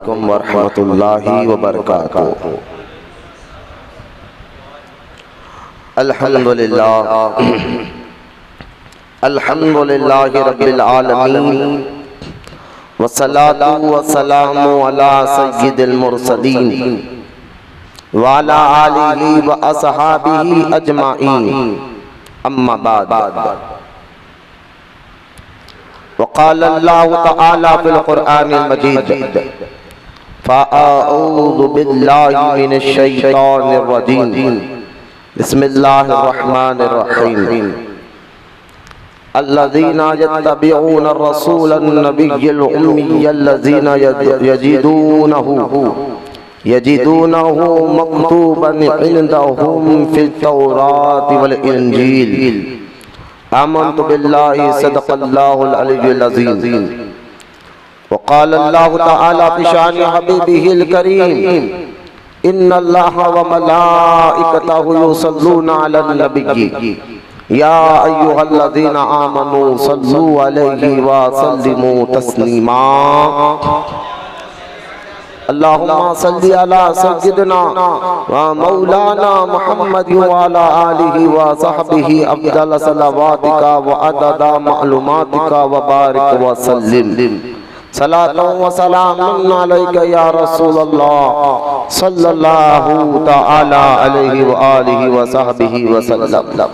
वरहमतुल्लाहि वबरकातुहू। अल्हम्दुलिल्लाह अल्हम्दुलिल्लाहि रब्बिल आलमीन वस्सलातु वस्सलामु अला सय्यिदिल मुरसलीन व अला आलिहि व अस्हाबिहि अजमाइन, अम्मा बाद। वक़ाल अल्लाहु तआला फिल क़ुरआनिल मजीद फ़अऊज़ु बिल्लाहि मिनश शैतानिर रजीम, बिस्मिल्लाहिर रहमानिर रहीम। अल्लज़ीना यत्तबिऊना रसूलन नबिय्यल उम्मिय्यल्लज़ीना यजिदूनहु मक्तूबन इंदहुम फित तौरात वल इंजील, आमन्तु बिल्लाहि सदक़ल्लाहुल अलिय्युल अज़ीम। वक़ाल अल्लाहु तआला फ़ी शानि हबीबिहिल करीम, इन्नल्लाहा व मलाइकतहु युसल्लूना अलन नबिय्यि या अय्युहल्लज़ीना आमनू सल्लू अलैहि व सल्लिमू तस्लीमा। अल्लाहुम्मा सल्लि अला सय्यिदिना व मौलाना मुहम्मद व अला आलिहि व सहबिहि अफ़ज़ल सलावातिका व अददा मालूमातिका व बारिक व सल्लिम। सलातो व सलामुन अलैका या रसूलल्लाह सल्लल्लाहु तआला अलैहि व आलिहि व सहबिहि व सल्लम।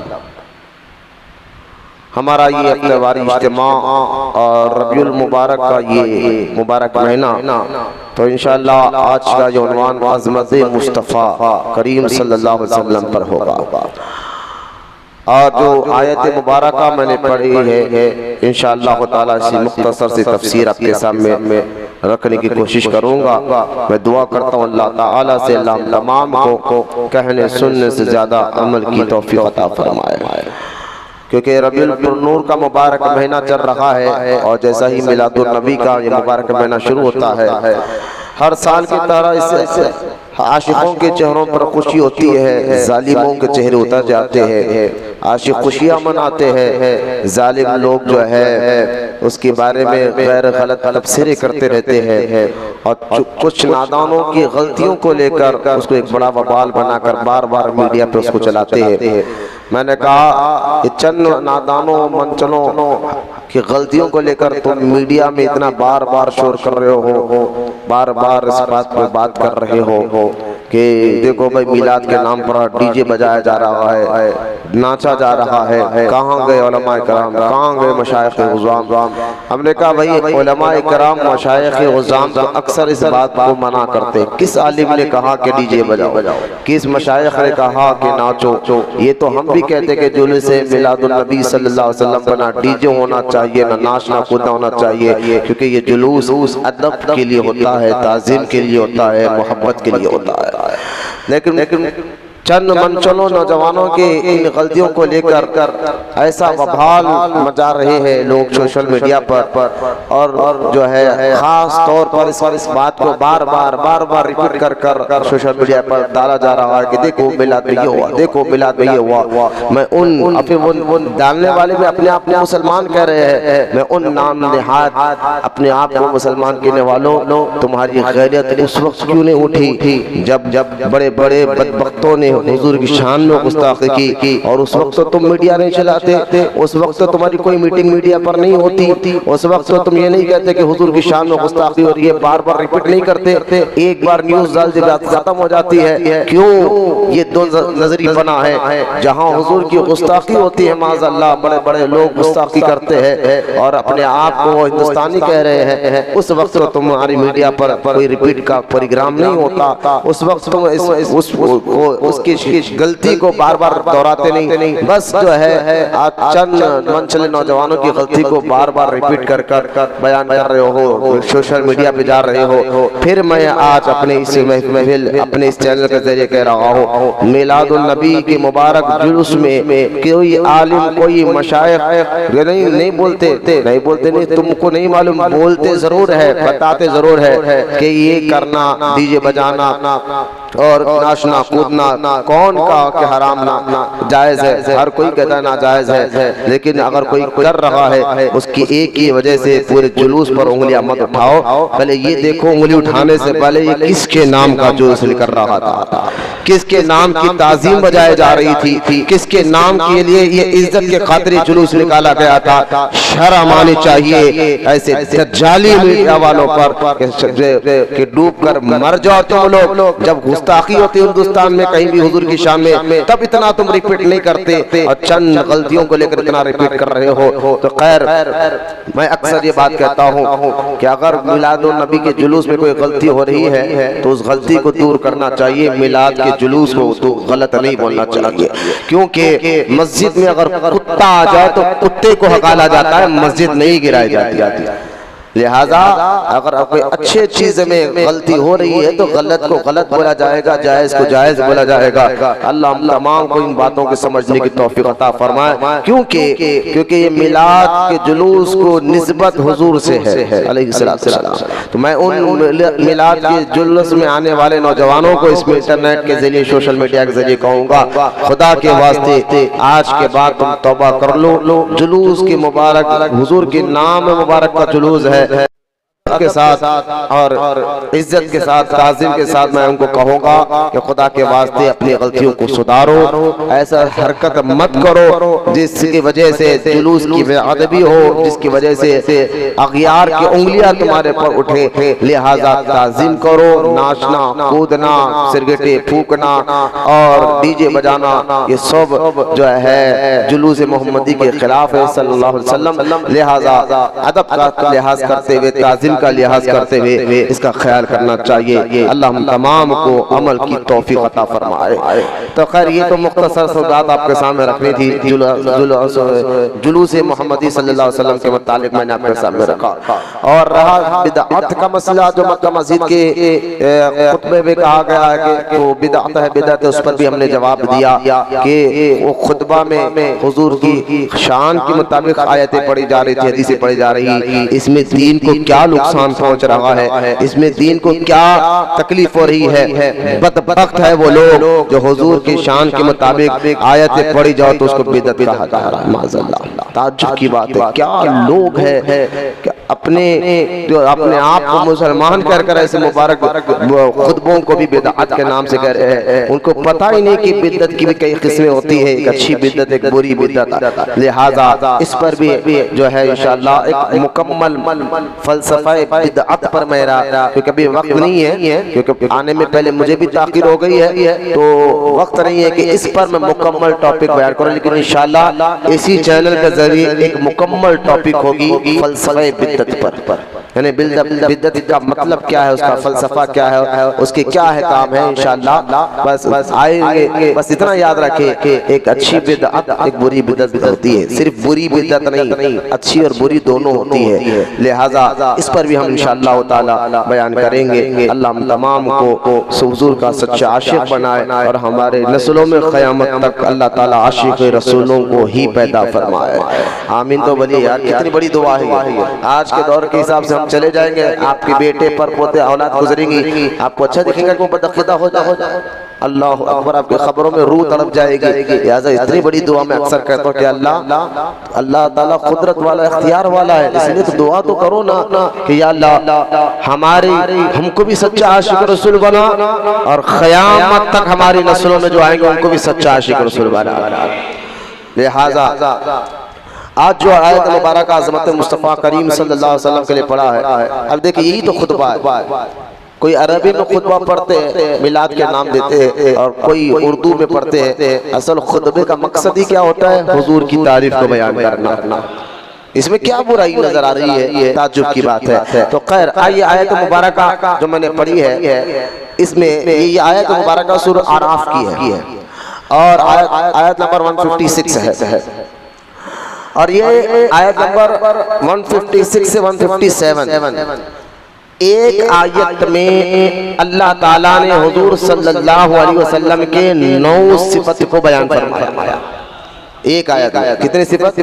हमारा ये इफ्तिवारी इज्तिमा और रबीउल मुबारक का ये मुबारक महीना, तो इंशाअल्लाह आज का जो उन्वान अज़मत मुस्तफ़ा करीम सल्लल्लाहु अलैहि वसल्लम पर होगा। और जो आयत मुबारका मैंने पढ़ी है इंशाअल्लाह ताला इसी मुख्तसर से तफसीर आपके सामने रखने की कोशिश करूँगा। मैं दुआ करता हूँ अल्लाह ताला से अल्लाह तमाम को कहने सुनने से ज़्यादा अमल की तौफीक अता फरमाए, क्योंकि रबीउल नूर का मुबारक महीना चल रहा है और जैसा ही मिलादुन नबी का ये मुबारक महीना शुरू होता है, हर साल की तरह इससे आशिकों के चेहरों पर खुशी होती है, जालिमों के चेहरे उतर जाते हैं। आशिक खुशियाँ मनाते हैं, जालिम लोग जो है उसके बारे में गैर गलत तफसीरें करते रहते हैं और कुछ नादानों की गलतियों को लेकर उसको एक बड़ा वबाल बनाकर बार बार मीडिया पे उसको चलाते हैं। मैंने कहा कि चंद नादानों मंचलों की गलतियों को लेकर तुम मीडिया में इतना बार बार शोर कर रहे हो, बार बार इस बात पर बात कर रहे हो कि देखो भाई मिलाद के नाम पर डीजे बजाया जा रहा है, नाचा जा रहा है। कहाँ गए उलमाए कराम, कहाँ गए मशाइख़ गुज़ाम? हमने कहा भाई उलमाए कराम मशाइख़ गुज़ाम तो अक्सर इस बात को मना करते। किस आलिम ने कहा कि डीजे बजाओ, किस मशाइख़ ने कहा कि नाचो? ये तो हम भी कहते कि जुलूस मिलादुन नबी सल्लल्लाहु अलैहि वसल्लम पर ना डीजे होना चाहिए, ना नाचना कूदना होना चाहिए, क्योंकि ये जुलूस अदब के लिए होता है, ताज़ीम के लिए होता है, मोहब्बत के लिए होता है। लेकिन चंद मंचलों नौजवानों के इन गलतियों को लेकर ऐसा वबाल मचा रहे हैं लोग सोशल मीडिया पर, और जो है खास तौर पर इस बात को बार बार रिपीट कर सोशल मीडिया पर डाला जा रहा है कि देखो मिलाद में ये हुआ, देखो मिलाद में ये हुआ। मैं उन डालने वाले भी अपने आप को मुसलमान कह रहे हैं, मैं उन नाम निहात अपने आप को मुसलमान कहने वालों, तुम्हारी गैरत उस वक्त क्यों नहीं उठी जब बड़े बड़े बदबख्तों ने हुजूर की शान में गुस्ताखी की, और उस वक्त तो तुम मीडिया नहीं चलाते, उस वक्त तो तुम्हारी कोई मीटिंग मीडिया पर नहीं होती, उस वक्त तो तुम ये नहीं कहते कि हुजूर की शान में गुस्ताखी हो रही है, बार बार रिपीट नहीं करते। एक बार न्यूज़ जल्दी खत्म हो जाती है। क्यों? ये दो नजरी बना है जहाँ हुजूर की गुस्ताखी होती है, माज़अल्लाह बड़े बड़े लोग गुस्ताखी करते हैं और अपने आप को हिंदुस्तानी कह रहे हैं। उस वक्त तो तुम्हारी मीडिया पर कोई रिपीट का प्रोग्राम नहीं होता, उस वक्त तुम उसकी गलती को बार बार दोहराते नहीं, बस जो है चंद मंचले नौजवानों की गलती को बार बार रिपीट कर बयान कर रहे हो, सोशल मीडिया पे जा रहे हो। फिर मैं आज अपने इस महफिल अपने इस चैनल के जरिए कह रहा हूँ, मिलादुल नबी के मुबारक जुलूस में कोई आलिम कोई मशाइख़ नहीं बोलते, तुमको नहीं मालूम, बोलते जरूर है, बताते जरूर है कि ये करना, डीजे बजाना और नाचना कूदना कौन का कि हराम ना जायज है, हर कोई कहता है ना जायज है, लेकिन अगर कोई कर रहा है उसकी एक ही वजह से पूरे जुलूस पर उंगलियां मत उठाओ। पहले ये देखो उंगली उठाने से पहले ये किसके नाम का जुलूस निकल रहा था, किसके नाम की ताजीम बजाई जा रही थी, किसके नाम के लिए ये इज्जत के खातिर जुलूस निकाला गया था। शर्म आनी चाहिए ऐसे दज्जाली मीडिया वालों पर कि डूब कर मर जाओ तुम लोग। जब गुस्ताखी होती है हिंदुस्तान में कहीं भी हुजूर की शान में, तब इतना तुम रिपीट नहीं करते और चंद गलतियों को लेकर इतना रिपीट कर रहे हो। तो खैर मैं अक्सर ये बात कहता हूँ कि अगर मिलाद नबी के जुलूस में कोई गलती हो रही है तो उस गलती को दूर करना चाहिए, मिलाद के जुलूस को तो गलत नहीं बोलना चाहिए। क्योंकि मस्जिद में अगर कुत्ता आ जाए तो कुत्ते को हकाला जाता है, मस्जिद नहीं गिराई जाती। लिहाजा अगर कोई अच्छे चीज में गलती हो रही है तो गलत को गलत बोला जाएगा, जायज को जायज बोला जाएगा। अल्लाह हम तमाम को इन बातों को समझने की तौफीक अता फरमाए। क्योंकि ये मिलाद के जुलूस को निस्बत हुजूर से है अलैहिस्सलाम। तो मैं उन मिलाद के जुलूस में आने वाले नौजवानों को इस इंटरनेट के जरिए सोशल मीडिया के जरिए कहूँगा, खुदा के वास्ते आज के बाद तुम तौबा कर लो। जुलूस की मुबारक हुजूर के नाम मुबारक का जुलूस है के साथ और इज्जत के साथ ताज़ीम के साथ मैं उनको कहूँगा कि खुदा के वास्ते अपनी गलतियों को सुधारो, ऐसा हरकत मत करो जिसकी वजह से जुलूस की बेअदबी हो, जिसकी वजह से अगियार की उंगलियां तुम्हारे पर उठे। लिहाजा ताज़ीम करो, नाचना कूदना सिरगटे फूकना और डीजे बजाना ये सब जो है जुलूस मोहम्मदी के खिलाफ है सल्लल्लाहु अलैहि वसल्लम। लिहाजा अदब का लिहाज करते हुए, ताज़ीम का लिहाज करते हुए इसका ख्याल करना चाहिए। अल्लाह हम तमाम को अमल की तौफीक अता फरमाए। तो खैर ये तो मुख्तसर सी बात आपके सामने रखनी थी जुलूस मोहम्मदी सल्लल्लाहु अलैहि वसल्लम के मुतालिक मैंने आपके सामने रखा। और रहा बिदअत का मसला जो मक्का मस्जिद के खुतबे में कहा गया है कि वो बिदअत है, बिदअत है, उस पर भी हमने जवाब दिया कि वो खुतबा में हुजूर की शान के मुताबिक आयतें पढ़ी जा रही थी, हदीसें पढ़ी जा रही। इसमें दीन को क्या नुकसान पहुंच रहा है, इसमें दीन को क्या तकलीफ हो रही है। बदबख्त है वो लोग जो हुजूर की शान के मुताबिक आयतें पढ़ी जाओ तो उसको बिदअत कहा जा रहा है। माज़अल्लाह, ताज्जुब की बात है, क्या लोग हैं अपने जो अपने आप को मुसलमान कहकर ऐसे मुबारक खुतबों को भी बिदअत के नाम से कह रहे हैं। उनको पता ही नहीं कि बिदअत की भी कई किस्में होती है, एक अच्छी बिदअत एक बुरी बिदअत। लिहाजा इस पर भी जो है इंशाअल्लाह एक मुकम्मल फलसफा बिदअत पर मेरा, क्योंकि अभी वक्त नहीं है, क्योंकि आने में पहले मुझे भी ताक़ीर हो गई है, तो वक्त नहीं है कि इस पर मैं मुकम्मल टॉपिक बयान करूं। लेकिन इंशाअल्लाह इसी चैनल के जरिए एक मुकम्मल टॉपिक होगी फलसफा बिदअत पर, यानी बिदअत का मतलब क्या है, उसका फलसफा क्या है, उसके क्या है काम है। इंशाअल्लाह बस आएंगे, बस इतना याद रखें कि एक अच्छी बिदअत एक बुरी बिदअत होती है, सिर्फ बुरी बिदअत नहीं, अच्छी और बुरी दोनों होती है। लिहाजा इस पर भी हम इंशाअल्लाह ताला बयान करेंगे। अल्लाह हम तमाम को हुजूर का सच्चा आशिक बनाए और हमारे नस्लों में क़यामत तक अल्लाह ताला आशिक रसूलों को ही पैदा फरमाए। आमीन। तो बोलिए यार, कितनी बड़ी दुआ है। आज के दौर के हिसाब से हम चले जाएंगे, आपके बेटे पर पोते औलाद गुजरेंगी, आपको अच्छा दिखेगा कि बदअक़ीदा हो जाए। अल्लाह अकबर, आपकी खबरों में रूह तड़प जाएगी। लिहाजा इतनी बड़ी दुआ मैं अक्सर कहता हूँ कि अल्लाह ताला कुदरत वाला, इख्तियार वाला है, इसलिए तो दुआ तो करो ना कि या अल्लाह हमारे हमको भी सच्चा आशिक रसूल बना और क़यामत तक हमारी नस्लों में जो आएंगे उनको भी सच्चा आशिक रसूल बना। लिहाजा आज जो आयत मुबारक अज़मत मुस्तफ़ा करीम सल्लल्लाहु अलैहि वसल्लम के लिए पढ़ा है, अब देखिए यही तो खुतबा है। कोई अरबी में खुतबा पढ़ते हैं, मिलाद के नाम देते हैं, और कोई उर्दू में पढ़ते हैं। असल खुतबे का मकसद ही क्या होता है? हुजूर की तारीफ को बयान करना। इसमें क्या बुराई नजर आ रही है? ताज्जुब की बात है। तो खैर आइए आयत मुबारक जो मैंने पढ़ी है, इसमें ये आयत मुबारक सूरह आराफ की है और आयत नंबर 156 है, और ये आयत नंबर 156 से 157 एक आयत में अल्लाह ताला ने हुजूर सल्लल्लाहु अलैहि वसल्लम के 9 सिफत को बयान फरमाया। एक आयत में कितने सिफत?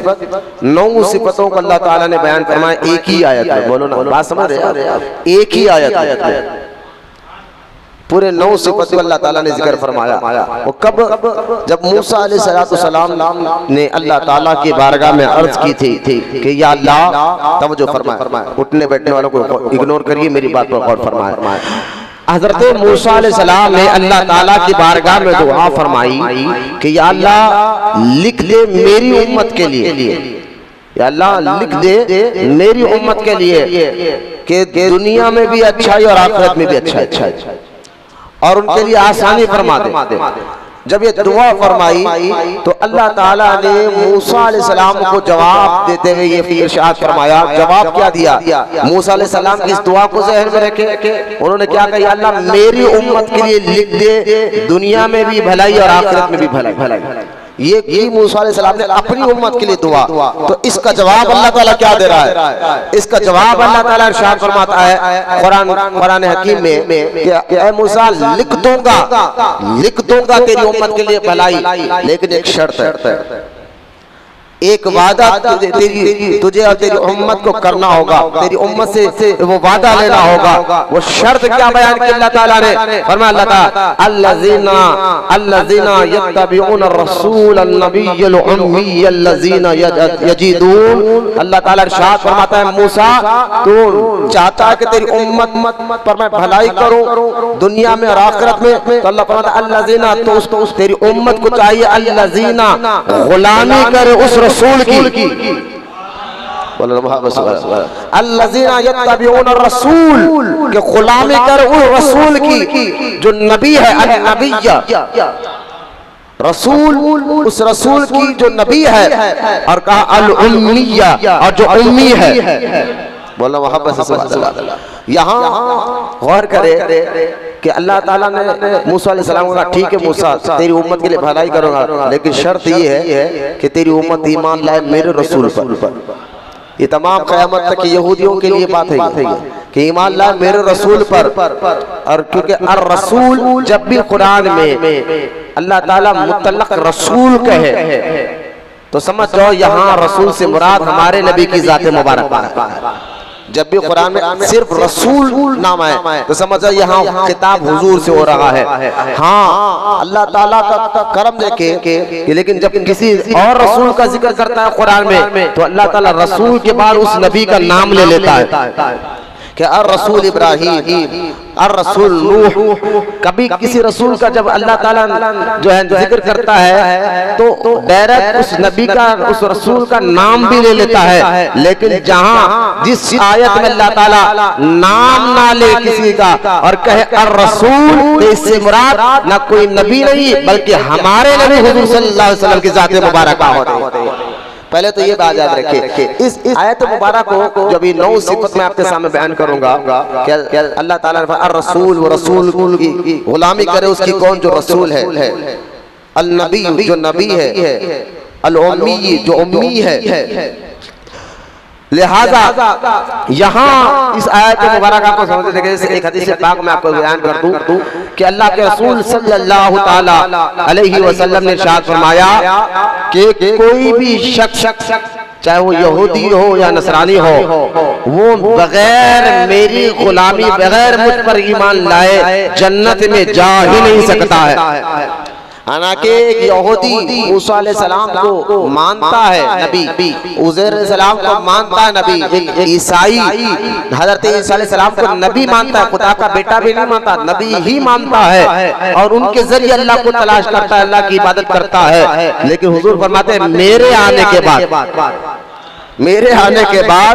9 सिफतों को अल्लाह ताला ने बयान फरमाया एक ही आयत में। बोलो ना, बात समझ रहे हैं? एक ही आयत में पूरे 9 सिफत अल्लाह ताला ने जिक्र फरमाया। वो कब? जब मूसा अलैहिस्सलाम ने अल्लाह ताला की बारगाह में अर्ज की थी कि या अल्लाह, तवज्जो फरमाए, उठने बैठने वालों को इग्नोर करिए, मेरी बात पर गौर फरमाए। हजरत मूसा अलैहिस्सलाम ने अल्लाह ताला की बारगाह में दुआ फरमाई कि या अल्लाह लिख दे मेरी उम्मत के लिए, या अल्लाह लिख दे मेरी उम्मत के लिए कि दुनिया में भी अच्छाई और आखिरत में भी अच्छा है, और उनके लिए आसानी फरमा दे। जब ये दुआ फरमाई तो अल्लाह ताला ने मूसा अलैहिस्सलाम को जवाब देते हुए ये इरशाद फरमाया। जवाब क्या दिया? मूसा अलैहिस्सलाम की इस दुआ को ज़हन में रखे उन्होंने क्या कहा? अल्लाह मेरी उम्मत के लिए लिख दे दुनिया में भी भलाई और आखिरत में भी भलाई। ये की मूसा अलैहिस्सलाम ने अपनी उम्मत के लिए दुआ। तो इसका जवाब अल्लाह ताला क्या दे रहा है? इसका जवाब अल्लाह ताला इरशाद फरमाता है कुरान हकीम में कि ऐ मूसा लिख दूंगा तेरी उम्मत के लिए भलाई, लेकिन एक शर्त है, एक वादा तुझे और तेरी उम्मत को करना होगा, तेरी उम्मत से वो वादा लेना होगा। वो शर्त क्या बयान की अल्लाह ताला ने? फरमाया अल्लाह ताला अल्लज़ीना यत्तबिऊन रसूल अन्नबिय्यल उम्मी अल्लज़ीना यजीदून। अल्लाह ताला इरशाद फरमाता है मूसा तू चाहता है कि तेरी उम्मत पर मैं भलाई करूं दुनिया में और आखिरत में, तो अल्लाह फरमाता है अल्लज़ीना, तो उस तेरी उम्मत को चाहिए अल्लज़ीना गुलामी करे उस रसूल की, अल्लज़ीना यत्तबिऊन रसूल, के गुलामी कर उस रसूल की जो नबी है, अन्नबिय्य रसूल, उस रसूल की जो नबी है, और कहा अल उम्मिया, और जो उम्मी है। बोला मोहब्बत से यहाँ गौर करे कि अल्लाह ताला ने मूसा अलैहिस्सलाम को कहा ठीक है मूसा तेरी उम्मत के लिए भलाई करूंगा, लेकिन शर्त ये है कि तेरी उम्मत ईमान लाए मेरे रसूल पर। ये तमाम क़यामत तक यहूदियों के लिए बात है कि ईमान लाए मेरे रसूल पर। और क्योंकि अर रसूल जब भी कुरान में अल्लाह ताला मुतल्लक रसूल कहे तो समझ जाओ यहाँ रसूल से मुराद हमारे नबी की ज़ात मुबारक है। जब भी कुरान में सिर्फ रसूल नाम है तो समझो यहाँ खिताब हुजूर से हो रहा है। हाँ, अल्लाह ताला का करम देखे कि लेकिन जब किसी और रसूल का जिक्र करता है कुरान में तो अल्लाह ताला रसूल के बाद उस नबी का नाम ले लेता है कि अर रसूल इब्राहीम, अर रसूल नूह। कभी किसी रसूल का जब अल्लाह ताला जो है जिक्र करता है तो डायरेक्ट उस नबी का उस रसूल का नाम भी ले लेता है। लेकिन जहाँ जिस आयत में अल्लाह ताला नाम ना ले किसी का और कहे अर रसूल, तो इससे मुराद ना कोई नबी नहीं बल्कि हमारे नबी हुजूर सल्लल्लाहु अलैहि वसल्लम की ज़ात मुबारक होती है। पहले तो ये बात याद रखिए, इस आयत मुबारक को जब ये 9 सिफत में आपके सामने बयान करूंगा कि अल्लाह ताला ने अर रसूल, वो रसूल की गुलामी करे उसकी कौन? जो रसूल है। अल नबी, जो नबी है। अल उम्मी, जो उम्मी है। लिहाजा यहाँ इस आयत मुबारक को समझते थे, जैसे एक हदीस पाक में आपको बयान कर दूं कि अल्लाह के रसूल सल्लल्लाहु ताला अलैहि वसल्लम ने इरशाद फरमाया कि कोई भी शख्स चाहे वो यहूदी हो या नसरानी हो, वो बगैर मेरी गुलामी, बगैर मुझ पर ईमान लाए जन्नत में जा ही नहीं सकता है। हालांकि एक यहूदी मूसा अलैहिस्सलाम को मानता है नबी, उज़ैर अलैहिस्सलाम को मानता है नबी, एक ईसाई हज़रत ईसा अलैहिस्सलाम को नबी मानता है, खुदा का बेटा भी नहीं मानता, नबी ही मानता है और उनके जरिए अल्लाह को तलाश करता है, अल्लाह की इबादत करता है। लेकिन हुजूर फरमाते हैं मेरे आने के बाद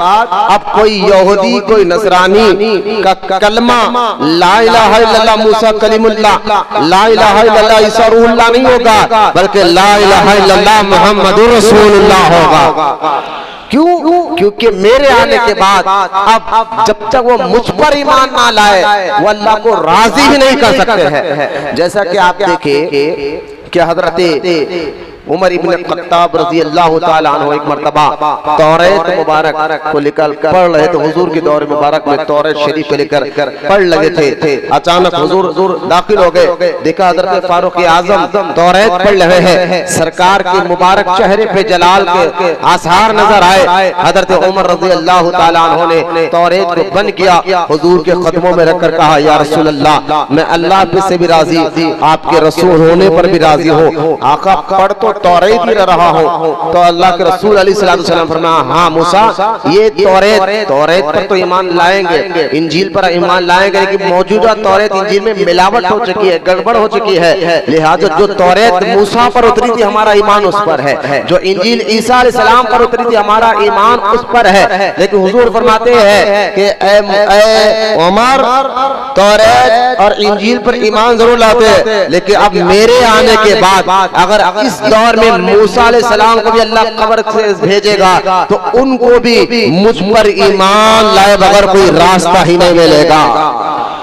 अब कोई यहूदी, कोई नसरानी का कलमा ला इलाहा इल्लल्लाह मूसा कलीमुल्लाह, ला इलाहा इल्लल्लाह ईसा रूहुल्लाह नहीं होगा, बल्कि ला इलाहा इल्लल्लाह मुहम्मदुर रसूलुल्लाह होगा। क्यों? क्योंकि मेरे आने के बाद अब जब तक वो मुझ पर ईमान ना लाए वो अल्लाह को राजी ही नहीं कर सकते हैं। जैसा कि आप देखिए कि हजरत उमर इब्न खत्ताब रज़ी अल्लाह ताला अन्हु एक मर्तबा तौरात मुबारक को लेकर पढ़ रहे थे। हुजूर के दौर मुबारक में तौरात शरीफ लेकर पढ़ लगे थे। अचानक हुजूर दाखिल हो गए, देखा हज़रत फारूक आज़म तौरात पढ़ रहे हैं। सरकार के मुबारक चेहरे पे जलाल के आसार नजर आए। हज़रत उमर रज़ी अल्लाह ताला अन्हु ने तौरात को बंद किया, हुजूर के कदमों में रखकर कहा, या रसूल अल्लाह, मैं अल्लाह पे से भी राजी, आपके रसूल होने पर भी राजी हो। आका पढ़ तो तौरात ही रहा हो। तो अल्लाह के रसूल अलैहिस्सलाम फरमाया, हाँ मूसा, ये तौरात पर तो ईमान लाएंगे, इंजील पर ईमान लाएंगे, लेकिन मौजूदा तौरात इंजील में मिलावट हो चुकी है, गड़बड़ हो चुकी है। लिहाजा जो तौरात मूसा पर उतरी थी हमारा ईमान उस पर है, जो इंजील ईसा अलैहिस्सलाम पर उतरी थी हमारा ईमान उस पर है। लेकिन हुजूर फरमाते हैं कि ए उमर, तौरात और इंजील पर ईमान जरूर लाते हैं, लेकिन अब मेरे आने के बाद अगर इस दौर में मूसा अलैहिस्सलाम को भी अल्लाह कब्र से भेजेगा तो उनको भी मुझ पर ईमान लाए बगैर कोई रास्ता ही नहीं मिलेगा।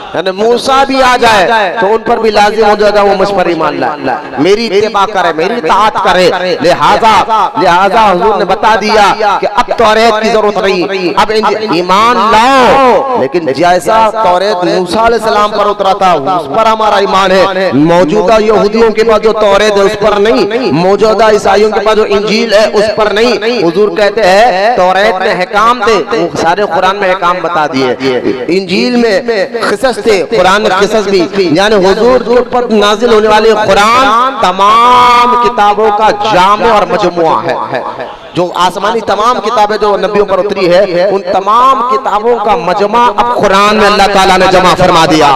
यानी मूसा भी आ जाए तो उन पर भी लाजिम हो जाएगा वो मुझ पर ईमान लाए, मेरी इत्तिबा करे, मेरी इताअत करे। लिहाजा हुजूर ने बता दिया कि अब तौरात की जरूरत नहीं, अब ईमान लाओ। लेकिन जैसा तौरात मूसा अलैहिस्सलाम पर उतरा था उस पर हमारा ईमान है। मौजूदा यहूदियों के पास जो तौरात है उस पर नहीं, मौजूदा ईसाइयों के पास जो इंजील है उस पर नहीं। हुजूर कहते हैं तौरात में अहकाम थे, वो सारे कुरान में अहकाम बता दिए। इंजील में क़िसस थे, कुरान में क़िसस भी, यानी हुजूर के ऊपर नाजिल होने वाले कुरान तमाम किताबों का जामे और मजमुआ है। जो आसमानी तमाम किताबें जो नबियों पर उतरी है उन तमाम किताबों का मजमा अब कुरान में अल्लाह ताला ने जमा फरमा दिया।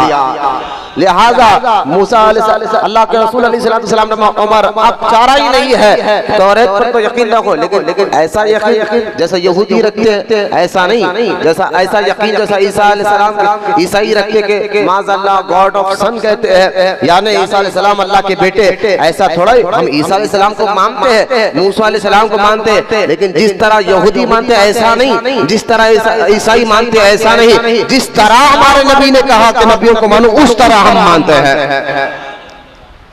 लिहाजा मूसा अल्लाह के रसूल अलैहिस्सलाम ने उमर अब चारा ही नहीं है, तौरात पर तो यकीन रखो, लेकिन ऐसा यकीन जैसा यहूदी रखते हैं ऐसा नहीं, ऐसा यकीन जैसा ईसा अलैहिस्सलाम ईसाई रखते के माज़अल्लाह गॉड ऑफ सन कहते हैं, यानी ईसा अलैहिस्सलाम अल्लाह के बेटे, ऐसा थोड़ा ही। हम ईसा अलैहिस्सलाम को मानते हैं, मूसा अलैहिस्सलाम को मानते हैं, लेकिन जिस तरह यहूदी मानते हैं ऐसा नहीं, जिस तरह ईसाई मानते हैं ऐसा नहीं। जिस तरह हमारे नबी ने कहा कि नबियों को मानो उस तरह हम मानते हैं।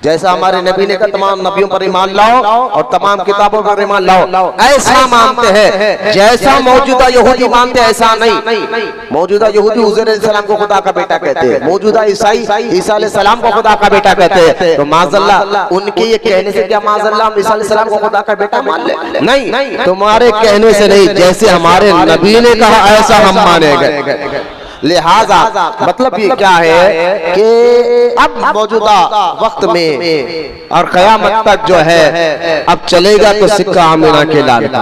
जैसा हमारे नबी ने कहा तमाम नबियों पर ईमान लाओ और तमाम किताबों पर ईमान लाओ, ऐसा मानते हैं। जैसा मौजूदा यहूदी मानते हैं ऐसा नहीं। मौजूदा यहूदी उज़ैर अलैहिस्सलाम को खुदा का बेटा कहते हैं, मौजूदा ईसाई ईसा अलैहिस्सलाम को खुदा का बेटा कहते हैं। तो माज़अल्लाह उनके ये कहने से क्या माज़अल्लाह हम ईसा अलैहिस्सलाम को खुदा का बेटा मान ले? नहीं, तुम्हारे कहने से नहीं, जैसे हमारे नबी ने कहा ऐसा हम मानेंगे। लिहाजा मतलब ये क्या है कि अब मौजूदा वक्त में और क़यामत तक जो है अब चलेगा तो सिक्का आमिना के लाल का।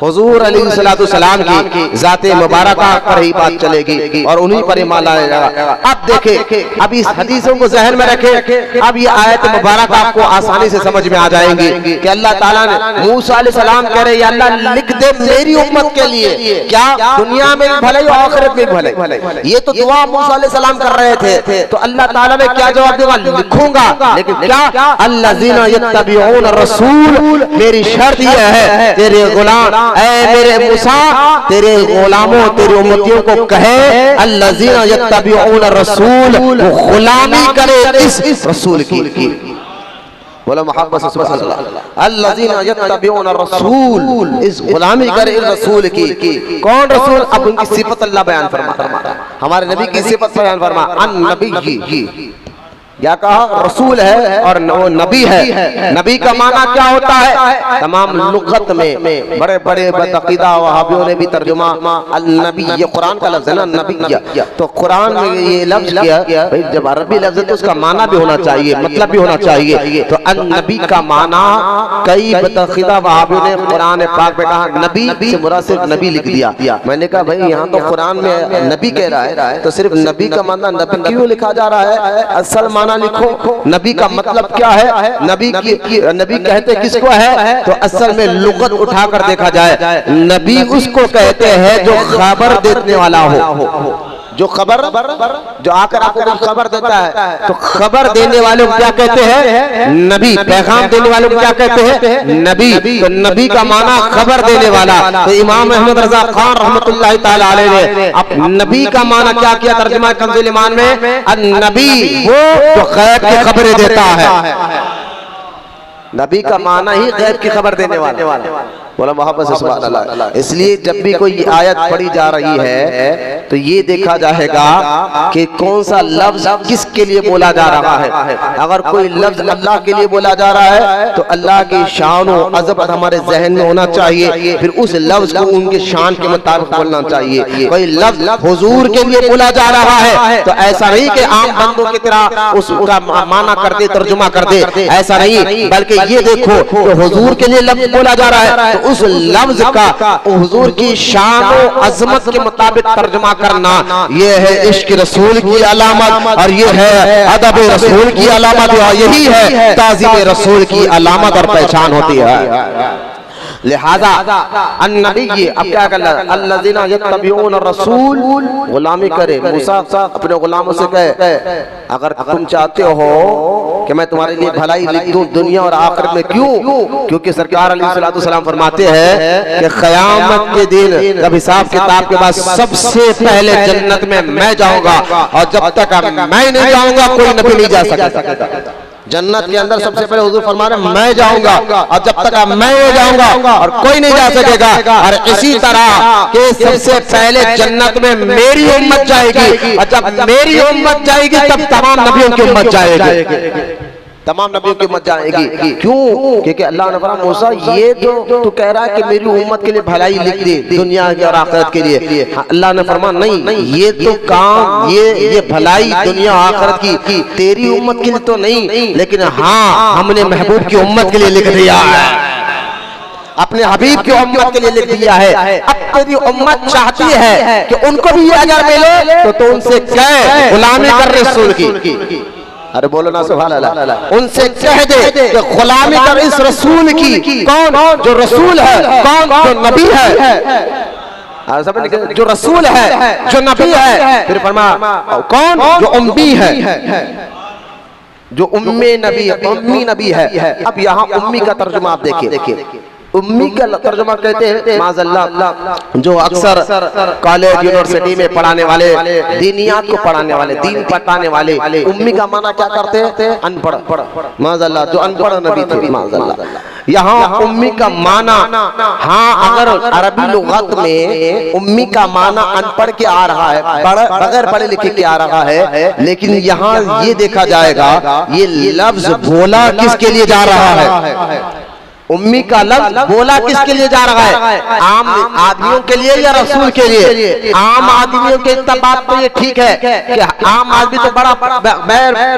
हुजूर अलैहिस्सलाम की ज़ाते मुबारका पर ही बात चलेगी और उन्हीं पर ईमान लाया जाएगा। अब देखे, अब इस हदीसों को ज़हन में रखे, अब ये आयत मुबारक आपको आसानी से समझ में आ जाएंगी कि अल्लाह ताला ने मूसा अलैहिस्सलाम कह रहे, या अल्लाह लिख दे मेरी उम्मत के लिए, क्या दुनिया में भी भले और आखिरत में भी भले। ये तो दुआ मूसा अलैहिस्सलाम कर रहे थे, तो अल्लाह ताला ने क्या जवाब दिया? लिखूंगा, लेकिन क्या अल्लज़ीना यत्तबिऊन रसूल, मेरी शर्त यह है तेरे गुलाम ऐ मेरे मूसा तेरे गुलामों तेरी उम्मतियों को कहे अल्लज़ीना यत्तबिऊन रसूल, गुलामी करे इस रसूल की। बोला मोहब्बत से सुभान अल्लाह। अल्लज़ीना यत्तबिऊन रसूल, इस गुलामी करे इस रसूल की। कौन रसूल? अब उनकी सिफत अल्लाह बयान फरमा, हमारे नबी की सिफत बयान फरमा, अन नबी क्या कहा? रसूल है और वो नबी है। नबी का माना क्या होता है? तमाम लुगत में बड़े बड़े बतकीदा वहाबियों ने भी तर्जुमा अल-नबी, ये कुरान का लफ्ज़ है ना, नबी किया, तो कुरान में ये लफ्ज़ किया भाई, जब अरबी लफ्ज़ है तो उसका माना भी होना चाहिए, मतलब भी होना चाहिए। तो अल-नबी का माना कई बतकीदा वहाबियों ने कुरान पाक में कहा नबी से मुराद सिर्फ नबी लिख दिया। मैंने कहा भाई यहाँ तो कुरान में नबी कह रहा है, तो सिर्फ नबी का माना नबी क्यों लिखा जा रहा है? असल माना लिखो, नबी का मतलब क्या है? नबी कहते किसको है? तो असल में लुगत उठाकर देखा जाए, नबी उसको कहते हैं जो खबर देने वाला हो, जो खबर जो आकर आपको कुछ खबर देता है। तो खबर देने वालों को क्या कहते हैं? नबी। पैगाम देने वालों को क्या कहते हैं? नबी। तो नबी का माना खबर देने वाला। तो इमाम अहमद रजा खान रहमतुल्लाह ताला अलैह ने अब नबी का माना क्या किया तर्जुमा कंज़ुल ईमान में? नबी वो जो गैब की खबरें देता है। नबी का माना ही गैब की खबर देने वाला। बोला मोहब्बत से सुभान अल्लाह। इसलिए जब भी कोई आयत पढ़ी जा रही है तो ये देखा जाएगा कि कौन सा लफ्ज किसके लिए बोला जा रहा है। अगर कोई लफ्ज अल्लाह के लिए बोला जा रहा है तो अल्लाह की शान और अज़मत हमारे जहन में होना चाहिए, फिर उस लफ्ज को उनके शान के मुताबिक बोलना चाहिए। कोई लफ्ज हुजूर के लिए बोला जा रहा है तो ऐसा नहीं कि आम बंदों की तरह उसका माना कर दे, तर्जुमा कर दे, ऐसा नहीं, बल्कि ये देखो कि हुजूर के लिए लफ्ज बोला जा रहा है तो उस लफ्ज का हुजूर की शान और अजमत के मुताबिक तर्जुमा करना, ये है इश्क रसूल की अलामत और ये है अदब रसूल की अलामत, यही है ताज़ीम रसूल की अलामत और पहचान होती है। लिहाजा अन्नबी, अब क्या कर रहा है, अल्लज़ीना यत्तबिऊन रसूल, गुलामी करे। मूसा अपने गुलामों से कहे अगर तुम चाहते हो कि मैं तुम्हारे लिए भलाई लिख दूं दुनिया और आखिरत में, क्यों? क्योंकि सरकार अलैहिस्सलाम फरमाते हैं कि क़यामत के दिन जब हिसाब किताब के बाद सबसे पहले जन्नत में मैं जाऊंगा और जब तक मैं नहीं जाऊंगा कोई नबी नहीं जा सकता। जन्नत के अंदर सबसे पहले हुजूर फरमा रहे हैं मैं जाऊंगा और जब तक मैं नहीं जाऊंगा और कोई नहीं जा सकेगा। और इसी तरह के सबसे पहले जन्नत में मेरी उम्मत जाएगी और जब मेरी उम्मत जाएगी तब तमाम नबियों की उम्मत जाएगी, तमाम नबियों की उम्मत जाएगी। क्यों? क्योंकि अल्लाह ने फरमाया मूसा ये तो कह रहा है कि मेरी उम्मत के लिए भलाई लिख दे दुनिया की और आखिरत के लिए। अल्लाह ने फरमाया नहीं, ये तो काम ये भलाई दुनिया आखिरत की तेरी उम्मत के लिए तो नहीं, लेकिन हाँ हमने महबूब की उम्मत के लिए लिख दिया है, अपने हबीब की उम्मत के लिए लिख दिया है। अब तेरी उम्मत चाहती है कि उनको भी ये अगर मिले तो उनसे कह गुलामी कर रसूल की। अरे बोलो ना सुभान अल्लाह। उनसे कह दे कि गुलामी कर इस रसूल की। कौन? जो रसूल है। कौन? जो नबी है। जो रसूल है, जो नबी है। फिर फरमाया कौन? जो उम्मी है, जो उम्मी नबी है। अब यहाँ उम्मी का तर्जुमा आप देखिए। उम्मी का तर्जुमा कहते हैं माज़अल्लाह जो अक्सर कॉलेज यूनिवर्सिटी में पढ़ाने वाले, दीनियात को पढ़ाने वाले, दीन पढ़ाने वाले, उम्मी का माना क्या करते हैं? अनपढ़। माज़अल्लाह जो अनपढ़ नबी थे माज़अल्लाह। यहाँ उम्मी का माना, हाँ अगर अरबी लुगत में उम्मी का माना अनपढ़ के आ रहा है, बगैर पढ़े लिखे के आ रहा है, लेकिन यहाँ ये देखा जाएगा ये लफ्ज बोला किसके लिए जा रहा है? उम्मी का लफ्ज बोला किसके लिए जा रहा है? आम आदमियों के लिए या रसूल के लिए? आम आदमियों के बात तो ये ठीक है कि आम आदमी तो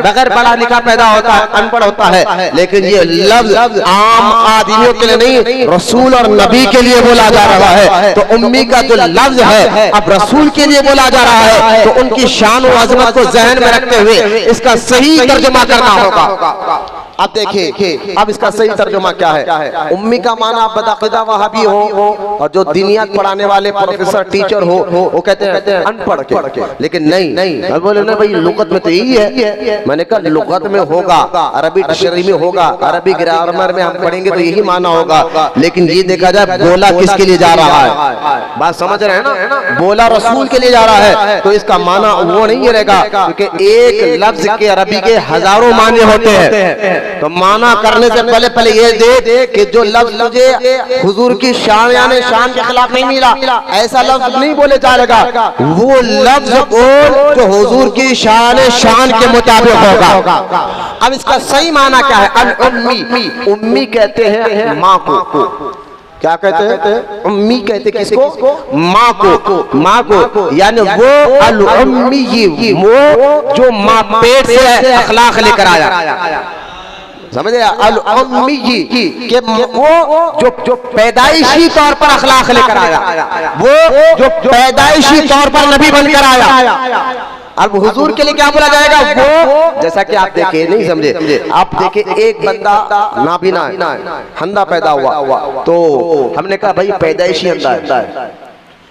बगैर पढ़ा लिखा पैदा होता है, अनपढ़ होता है, लेकिन ये लफ्ज आम आदमियों के लिए नहीं, रसूल और नबी के लिए बोला जा रहा है। तो उम्मी का जो लफ्ज है अब रसूल के लिए बोला जा रहा है तो उनकी शान और अजमत को जहन में रखते हुए इसका सही तर्जुमा करना होगा। अब देखिए अब इसका सही तर्जुमा क्या है? उम्मी का माना बदाक़िदा वहाबी हो और जो दीनियात पढ़ाने वाले प्रोफेसर टीचर हो वो कहते हैं अनपढ़ के, लेकिन नहीं बोले ना भाई लुगत में तो यही है। मैंने कहा लुगत में होगा, अरबी डिक्शनरी में होगा, अरबी ग्रामर में हम पढ़ेंगे तो यही माना होगा, लेकिन ये देखा जाए बोला किसके लिए जा रहा है? बात समझ रहे हैं ना? बोला रसूल के लिए जा रहा है तो इसका माना वो नहीं रहेगा, क्योंकि एक लफ्ज के अरबी के हजारों माने होते हैं। तो माना करने से पहले ये दे कि जो लफ्ज मुझे हुजूर की शान यानी शान के खिलाफ नहीं मिला, ऐसा लफ्ज नहीं बोले जाएगा, वो लफ्ज बोल जो हुजूर की शान के मुताबिक होगा। अब इसका सही माना क्या है? अल-उम्मी, उम्मी कहते हैं माँ को। क्या कहते हैं? उम्मी कहते किसको? माँ को, यानी वो अल-उम्मी, वो जो माँ पेट से अखलाक लेकर आया। समझे? अल-उम्मी के वो जो पैदाइशी तौर पर अखलाक लेकर आया, वो जो पैदाइशी तौर पर नबी बनकर आया। अब हुजूर के लिए क्या बोला जाएगा? वो जैसा कि आप देखे नहीं समझे, आप देखे एक बंदा नाबिना है, हंधा पैदा हुआ, तो हमने कहा भाई पैदाइशी अंधा है,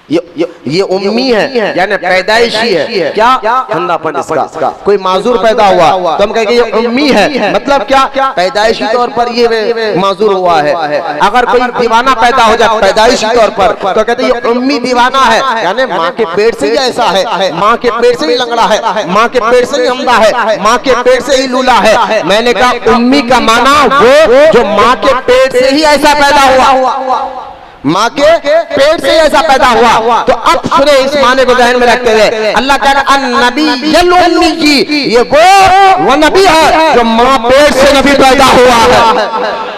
ये उम्मी है यानी पैदाइशी है। क्या अंधापन इसका, कोई माजूर पैदा हुआ तो हम कहेंगे ये उम्मी है, मतलब क्या पैदाइशी तौर पर ये माजूर हुआ है। अगर कोई दीवाना पैदा हो जाए पैदाइशी तौर पर तो कहते हैं ये उम्मी दीवाना है, यानी माँ के पेट से ही ऐसा है, माँ के पेट से ही लंगड़ा है, माँ के पेट से ही अंधा है, माँ के पेट से ही लूला है। मैंने कहा उम्मी का माना वो जो माँ के पेट से ही ऐसा पैदा हुआ, माँ के पेट से ऐसा पैदा हुआ। तो अब सुने इस माने को ध्यान में रखते हुए अल्लाह कहता है अन्नबीयुल उम्मी जी, ये वो नबी है जो माँ पेट से नबी पैदा हुआ है।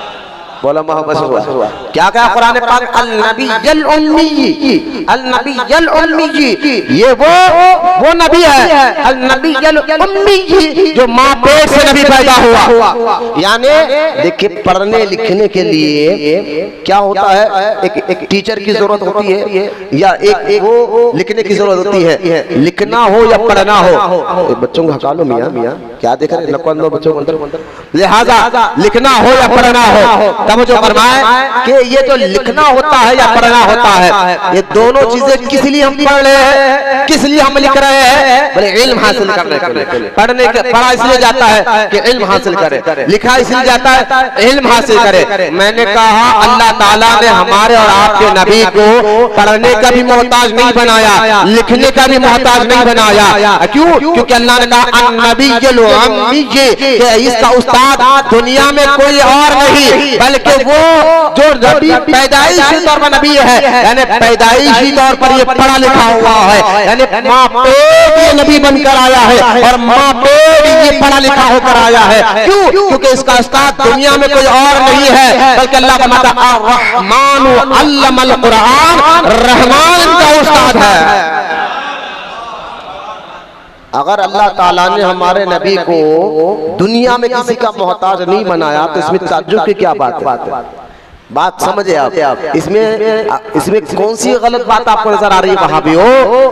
बोला मोहब्बत हुआ। क्या कहा कुरान पाक अन्नबीयुल उम्मी जी, अन्नबीयुल उम्मी जी, ये वो नबी है अन्नबीयुल उम्मी जी जो माँ पेट से नबी पैदा हुआ। यानी देखिए पढ़ने लिखने के लिए क्या होता है, एक टीचर की जरूरत होती है या एक वो लिखने की जरूरत होती है, लिखना हो या पढ़ना हो। बच्चों को हका लो मियाँ क्या देख रहे हैं बच्चों को अंदर, लिहाजा लिखना हो या पढ़ना हो तब जो फरमाए कि ये जो लिखना होता है या पढ़ना होता है, ये दोनों चीजें किस लिए हम पढ़ रहे हैं, किस लिए हम लिख रहे हैं, बोले इल्म हासिल करने के लिए। पढ़ने के पढ़ा इसलिए जाता है कि इल्म हासिल करे, लिखा इसलिए जाता है इल्म हासिल करे। मैंने कहा अल्लाह ताला ने हमारे और आपके नबी को पढ़ने का भी मोहताज नहीं बनाया, लिखने का भी मोहताज नहीं बनाया। क्यों? क्योंकि अल्लाह ने कहा अन्नबीयुल उम्मी जी, इसका उस्ताद दुनिया में कोई और नहीं बल्कि वो जो नबी पैदाइशी तौर पर नबी है, यानी पैदाइशी तौर पर ये पढ़ा लिखा हुआ है, यानी माँ पेट ये नबी बनकर आया है और माँ पेट ये पढ़ा लिखा होकर आया है। क्यों? क्योंकि इसका उस्ताद दुनिया में कोई और नहीं है बल्कि अल्लाह का माता अर्रहमान अल्लमल कुरान, रहमान का उस्ताद है। अगर अल्लाह ताला ने हमारे नबी को दुनिया में किसी का मोहताज नहीं बनाया तो इसमें ताज्जुब की क्या बात है? बात समझे आप? इसमें कौन सी गलत बात आपको नजर आ रही है वहाबियों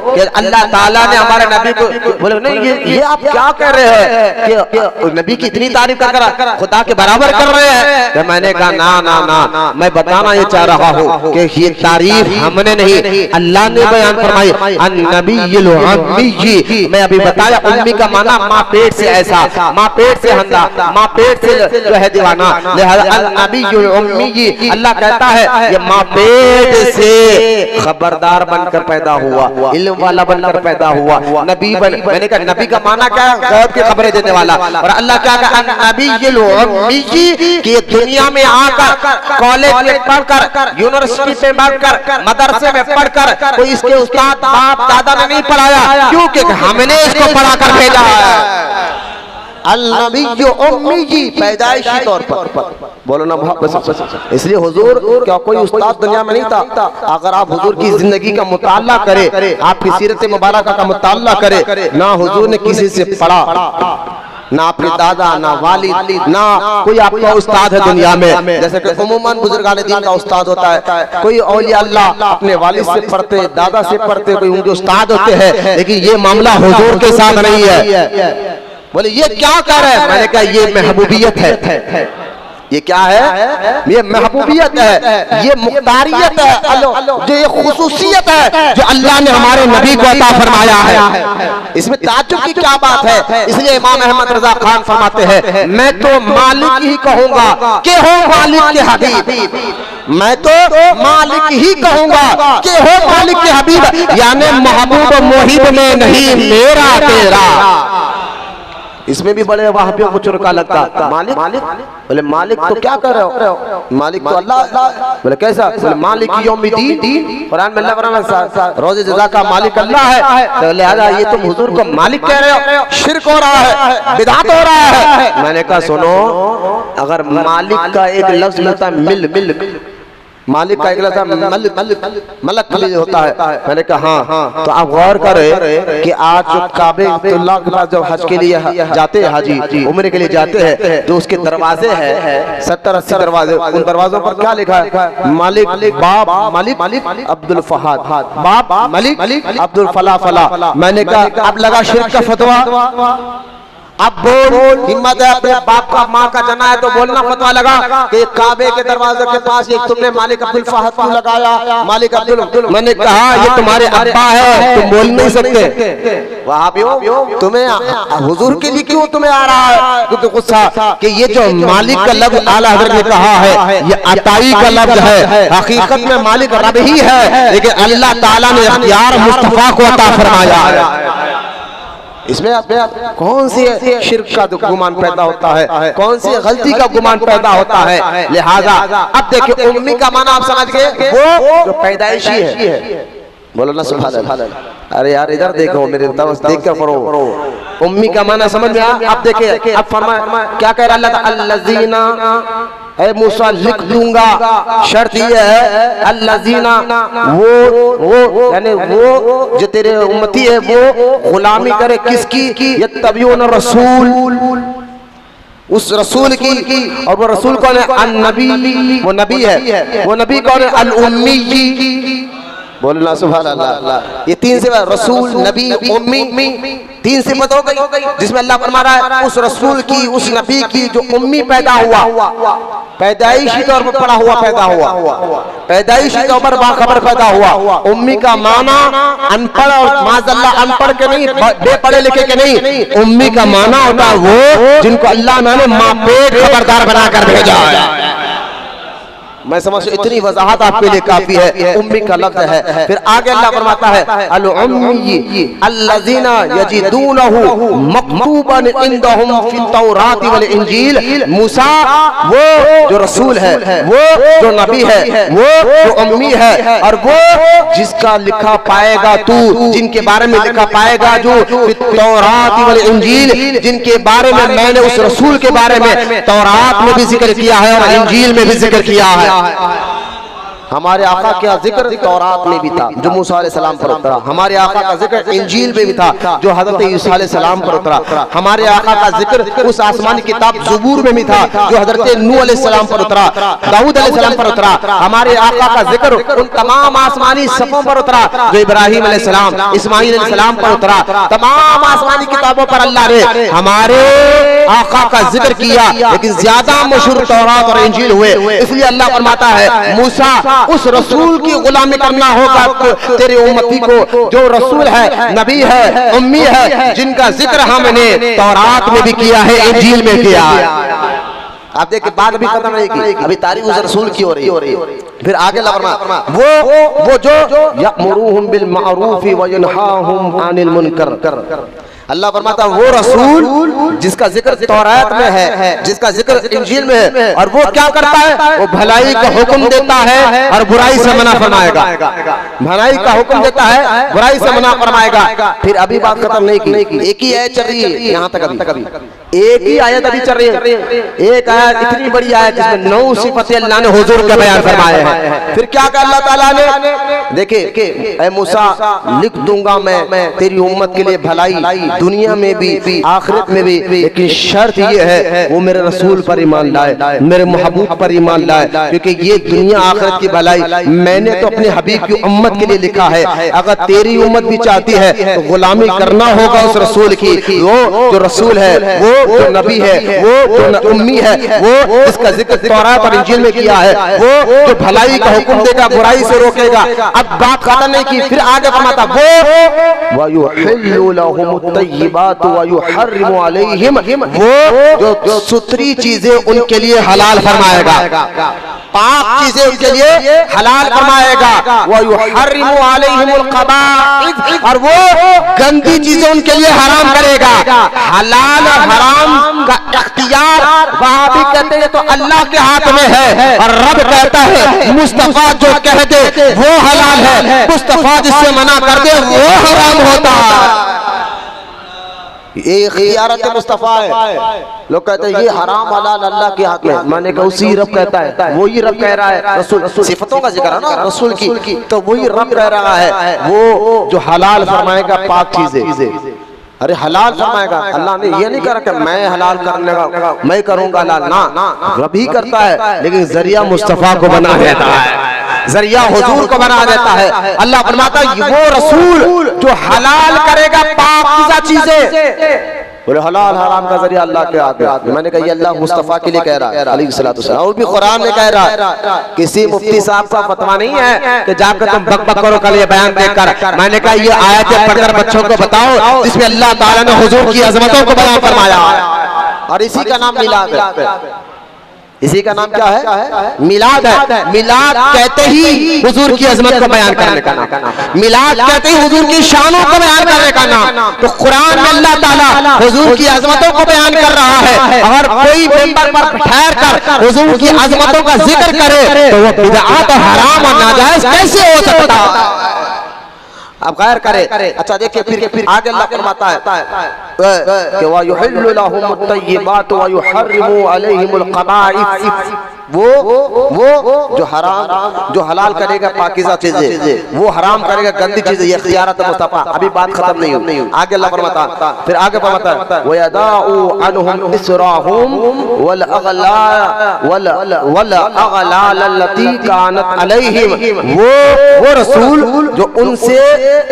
कि अल्लाह ताला ने हमारे नबी को बोले नहीं ये आप क्या कह रहे हैं कि नबी की इतनी तारीफ कर खुदा के बराबर कर रहे हैं। तो मैंने कहा ना मैं बताना ये चाह रहा हूँ कि ये तारीफ हमने नहीं अल्लाह ने बयान फरमाई अन्नबीयुल उम्मी जी। मैं अभी बताया उम्मी का माना माँ पेट से ऐसा, माँ पेट से अंधा, माँ पेट से जो है दीवाना, लिहाजा अन्नबीयुल उम्मी जी अल्लाह कहता है ये माँ पेट से खबरदार बनकर पैदा हुआ, इल्म वाला बनकर पैदा हुआ, नबी बन। मैंने कहा नबी का माना क्या? गौर की खबरें देने वाला। और अल्लाह क्या कहा नबीयुल उम्मी जी कि दुनिया में आकर कॉलेज में पढ़कर, यूनिवर्सिटी में पढ़कर, मदरसे में पढ़कर कोई इसके उस्ताद बाप दादा ने नहीं पढ़ाया। क्यों? क्योंकि हमने इसको पढ़ाकर भेजा है। अन्नबीयुल उम्मी जी पैदाइशी तौर पर बोलो ना मोहब्बत। इसलिए हुजूर क्या कोई उस्ताद दुनिया में नहीं था? अगर आप हुजूर की जिंदगी का मुताला करें, आपकी सीरत मुबारक का मुताला करें, ना हुजूर ने किसी से पढ़ा, ना आपके दादा, ना वालिद, ना कोई आपका उस्ताद है दुनिया में। जैसे कि उम्मन बुजुर्गान दीन का उस्ताद होता है, कोई औलिया अल्लाह अपने वालिद से पढ़ते, दादा से पढ़ते, कोई उनके उस्ताद होते हैं। लेकिन ये मामला हुजूर के साथ नहीं है। बोले ये क्या कर रहे हैं? मैंने कहा ये महबूबियत है। ये क्या है? ये महबूबियत है, ये मुख्तारियत है, जो ये खुसूसियत है जो अल्लाह ने हमारे नबी को अता फरमाया है। इसमें ताज्जुब की क्या बात है? इसलिए इमाम अहमद रजा खान फरमाते हैं मैं तो मालिक ही कहूंगा कि हो मालिक के हबीब, मैं तो मालिक ही कहूंगा कि हो मालिक के हबीब, यानी महबूब मोहिब में नहीं मेरा तेरा। इसमें भी बड़े वहाबियों को चुरका लगता। मालिक बोले मालिक तो क्या कर रहे हो? मालिक तो अल्लाह। बोले कैसा? बोले मालिक यौमिद्दीन, कुरान में अल्लाह रोज़े जज़ा का मालिक अल्लाह है, तो लिहाजा ये तुम हुजूर को मालिक कह रहे हो, शिर्क हो रहा है, बिदअत हो रहा है। मैंने कहा सुनो, अगर मालिक का एक लफ्ज मिलता है मिल मालिक का एक मलक होता है। मैंने कहा हाँ, तो आप गौर करें कि आज जो काबेतुल्लाह के पास जब हज के लिए जाते हैं, हाजी उम्रे के लिए जाते हैं, तो उसके दरवाजे हैं 70-80 दरवाजे। उन दरवाजों पर क्या लिखा है? मालिक बाप मालिक अब्दुल फहाद, बाप मालिक अब्दुल फला फला। मैंने कहा अब लगा शिर्क का फतवा, अब बोल, हिम्मत है अपने बाप का माँ का जना है तो बोलना, फतवा लगा कि काबे के दरवाजे के पास एक तुमने मालिक अब्दुल फहद को लगाया, मालिक अब्दुल, मैंने कहा ये तुम्हारे अब्बा है, तुम बोल नहीं सकते। वहाबियों, तुम्हें हुजूर के लिए क्यों तुम्हें आ रहा है तो गुस्सा कि ये जो मालिक का लफ्ज आला हज़रत ने कहा है ये अताई का लफ्ज है, हकीकत में मालिक रब ही है, लेकिन अल्लाह ताला ने इख्तियार मुस्तफा को अता फरमाया है। इसमें कौन सी शिर्क का गुमान पैदा होता है, कौन सी गलती का गुमान पैदा होता है। लिहाजा अब देखिए उम्मी का माना आप समझ गए, वो जो पैदाइशी है। बोलो ना सुभान अल्लाह। अरे यार इधर देखो, मेरे तरफ देख कर पढ़ो। उम्मी का माना समझ में आया। अब देखिए अब फरमाया क्या कह रहा है, अल्लज़ीना ऐ मूसा लिख दूंगा, शर्त ये है अल्लज़ीना वो यानी वो जो तेरे उम्मती है वो गुलामी करे किसकी, यत्तबिऊन रसूल, उस रसूल की। और वो रसूल कौन है, अन्नबी, वो नबी है। वो नबी कौन है, अल उम्मी। बोलना सुभान अल्लाह। ये तीन से रसूल, नबी, उम्मी, तीन सिफत हो गई जिसमें अल्लाह फरमा रहा है उस रसूल की, उस नबी की जो उम्मी पैदा हुआ, पैदाइशी तौर पर पड़ा हुआ पैदा हुआ, पैदाइशी तौर पर बाखबर पैदा हुआ। उम्मी का माना अनपढ़, और माज़अल्लाह अनपढ़ के नहीं, बेपढ़े लिखे के नहीं। उम्मी का माना होता है वो जिनको अल्लाह ने माँ पेट खबरदार बनाकर भेजा है। मैं समझ इतनी वजाहत आपके लिए काफी है। उम्मी का लफ्ज है। फिर आगे अल्लाह फरमाता है अल उम्मी अल्लज़ीना यजिदूनहु मक्तूबन इंदहुम फी तौरात वल इंजील। मूसा वो जो रसूल है, वो जो नबी है, वो जो उम्मी है, और वो जिसका लिखा पाएगा तू, जिनके बारे में लिखा पाएगा जो फी तौरात वल इंजील, जिनके बारे में मैंने उस रसूल के बारे में तौरात में भी जिक्र किया है और इंजील में भी जिक्र किया है। हमारे आका का जिक्र तौरात में भी था जो मूसा अलैहिस्सलाम पर उतरा, हमारे आका का जिक्र इंजील में भी था जो हजरत ईसा अलैहिस्सलाम पर उतरा, हमारे आका का जिक्र उस आसमानी किताब ज़बूर में भी था जो हजरत नूह अलैहिस्सलाम पर उतरा, दाऊद अलैहिस्सलाम पर उतरा। हमारे आका का जिक्र उन तमाम आसमानी सफ़ों पर उतरा जो इब्राहिम अलैहिस्सलाम, इस्माईल अलैहिस्सलाम पर उतरा। तमाम आसमानी किताबों पर अल्लाह ने हमारे आका का जिक्र किया, लेकिन ज्यादा मशहूर तौरात और इंजील हुए। इसलिए अल्लाह फरमाता है मूसा उस रसूल की गुलामी करना होगा तो तेरे उम्मती को, जो रसूल है, नबी है, उम्मी है, जिनका जिक्र हमने तौरात में भी किया है, इंजील में किया है। आप देखिए बात भी खत्म नहीं की, अभी तारीफ उस रसूल की हो रही है। फिर आगे लफरमा वो जो यअमुरुहुम बिल मारूफ व यनहाहुम अनिल मुनकर। अल्लाह फरमाता वो रसूल जिसका जिक्र तौरात में है, जिसका जिक्र इंजील में है, और वो क्या करता है, वो भलाई का हुक्म देता है और बुराई से मना फरमाएगा। भलाई का हुक्म देता है, बुराई से मना फरमाएगा। फिर अभी बात खत्म नहीं की, एक ही आयत चल रही है यहाँ तक, अभी एक ही आयत अभी चल रही है। एक आयत इतनी बड़ी आयत जिसमें 9 सिफतें अल्लाह ने हुजूर के बयान फरमाए हैं। फिर क्या कहा अल्लाह ताला ने, देखिए ऐ मूसा लिख दूंगा मैं तेरी उम्मत के लिए भलाई दुनिया में भी आखिरत में भी, लेकिन शर्त ये है वो मेरे रसूल पर ईमान लाए, मेरे महबूब पर ईमान लाए, क्योंकि ये दुनिया आखिरत की भलाई मैंने तो अपने हबीब की उम्मत के लिए लिखा है। अगर तेरी उम्मत भी चाहती है तो गुलामी करना होगा उस रसूल की। वो जो रसूल है, वो जो नबी है, वो जो उम्मी है, वो इसका जिक्र तौरात और इंजील में किया है, वो जो भलाई का हुक्म देगा, बुराई से रोकेगा। अब बात खत्म नहीं की, फिर आगे फरमाता वो वयुहिल्लु लहुमुत तय्यिबात व युहर्रिमु अलैहिम, वो जो सुथरी चीजें उनके लिए हलाल फरमाएगा, पाक चीजें उनके लिए हलाल फरमाएगा। व युहर्रिमु अलैहिमुल ख़बाइथ, और वो गंदी चीजें उनके लिए हराम करेगा। हलाल और हराम का इख्तियार वहां भी कहते हैं तो अल्लाह के हाथ में है, और रब कहता है मुस्तफा जो कह दे वो हलाल है, मुस्तफा जिससे मना कर दे वो हराम होता है। ये इख्तियारत मुस्तफा है। लोग कहते हैं ये हराम हलाल अल्लाह के हाथ में, मैंने कहा उसी रब कहता है, वही रब कह रहा है। रसूल सिफतों का जिक्र है ना रसूल की, तो वही रब कह रहा है वो जो हलाल फरमाएगा पाक चीजें। अरे हलाल फरमाएगा, अल्लाह ने ये नहीं कहा कि मैं हलाल करने का मैं करूंगा हलाल, ना रब ही करता है, लेकिन जरिया मुस्तफा को बना देता है, जरिया हुजूर को बना देता है। अल्लाह फरमाता है वो रसूल जो हलाल करेगा पाकीज़ा चीजें, बोले हलाल हराम का जरिया अल्लाह के आगे। मैंने कहा ये अल्लाह मुस्तफ़ा के लिए कह रहा है अलैहिस्सलातु वस्सलाम, और भी कुरान में कह रहा है। किसी मुफ्ती साहब का फतवा नहीं है कि जाकर तुम बक बक करो कल ये बयान देखकर। मैंने कहा ये आयतें पढ़कर बच्चों को बताओ जिसमें अल्लाह ताला ने हुजूर की अजमतों को बयान फरमाया है, और इसी का नाम मिलाद है। इसी का नाम क्या है? मिलाद है। मिलाद कहते ही हुजूर की अजमत को बयान करने का नाम, मिलाद कहते ही हुजूर की शानों को बयान करने का नाम। तो कुरान में अल्लाह ताला हुजूर की अजमतों को बयान कर रहा है, अगर कोई मेंबर पर ठहर कर हुजूर की अजमतों का जिक्र करे तो वो बिदअत और हराम और नाजायज कैसे हो सकता है? अब गैर करे। अच्छा देखिए फिर आगे अल्लाह फरमाता है कि वा युहिल्लु लहुमुत तय्यिबात व युहर्रिमु अलैहिमुल ख़बाइस। वो जो हराम जो हलाल करेगा पाकीज़ा चीजें, वो हराम करेगा गंदी चीजें, ये इख्तियारत मुस्तफा। अभी बात खत्म नहीं हुई, आगे अल्लाह फरमाता, फिर आगे फरमाता है व यदाउ अनहुम इसराहुम वल अगलाल लती कानत अलैहिम। वो रसूल जो उनसे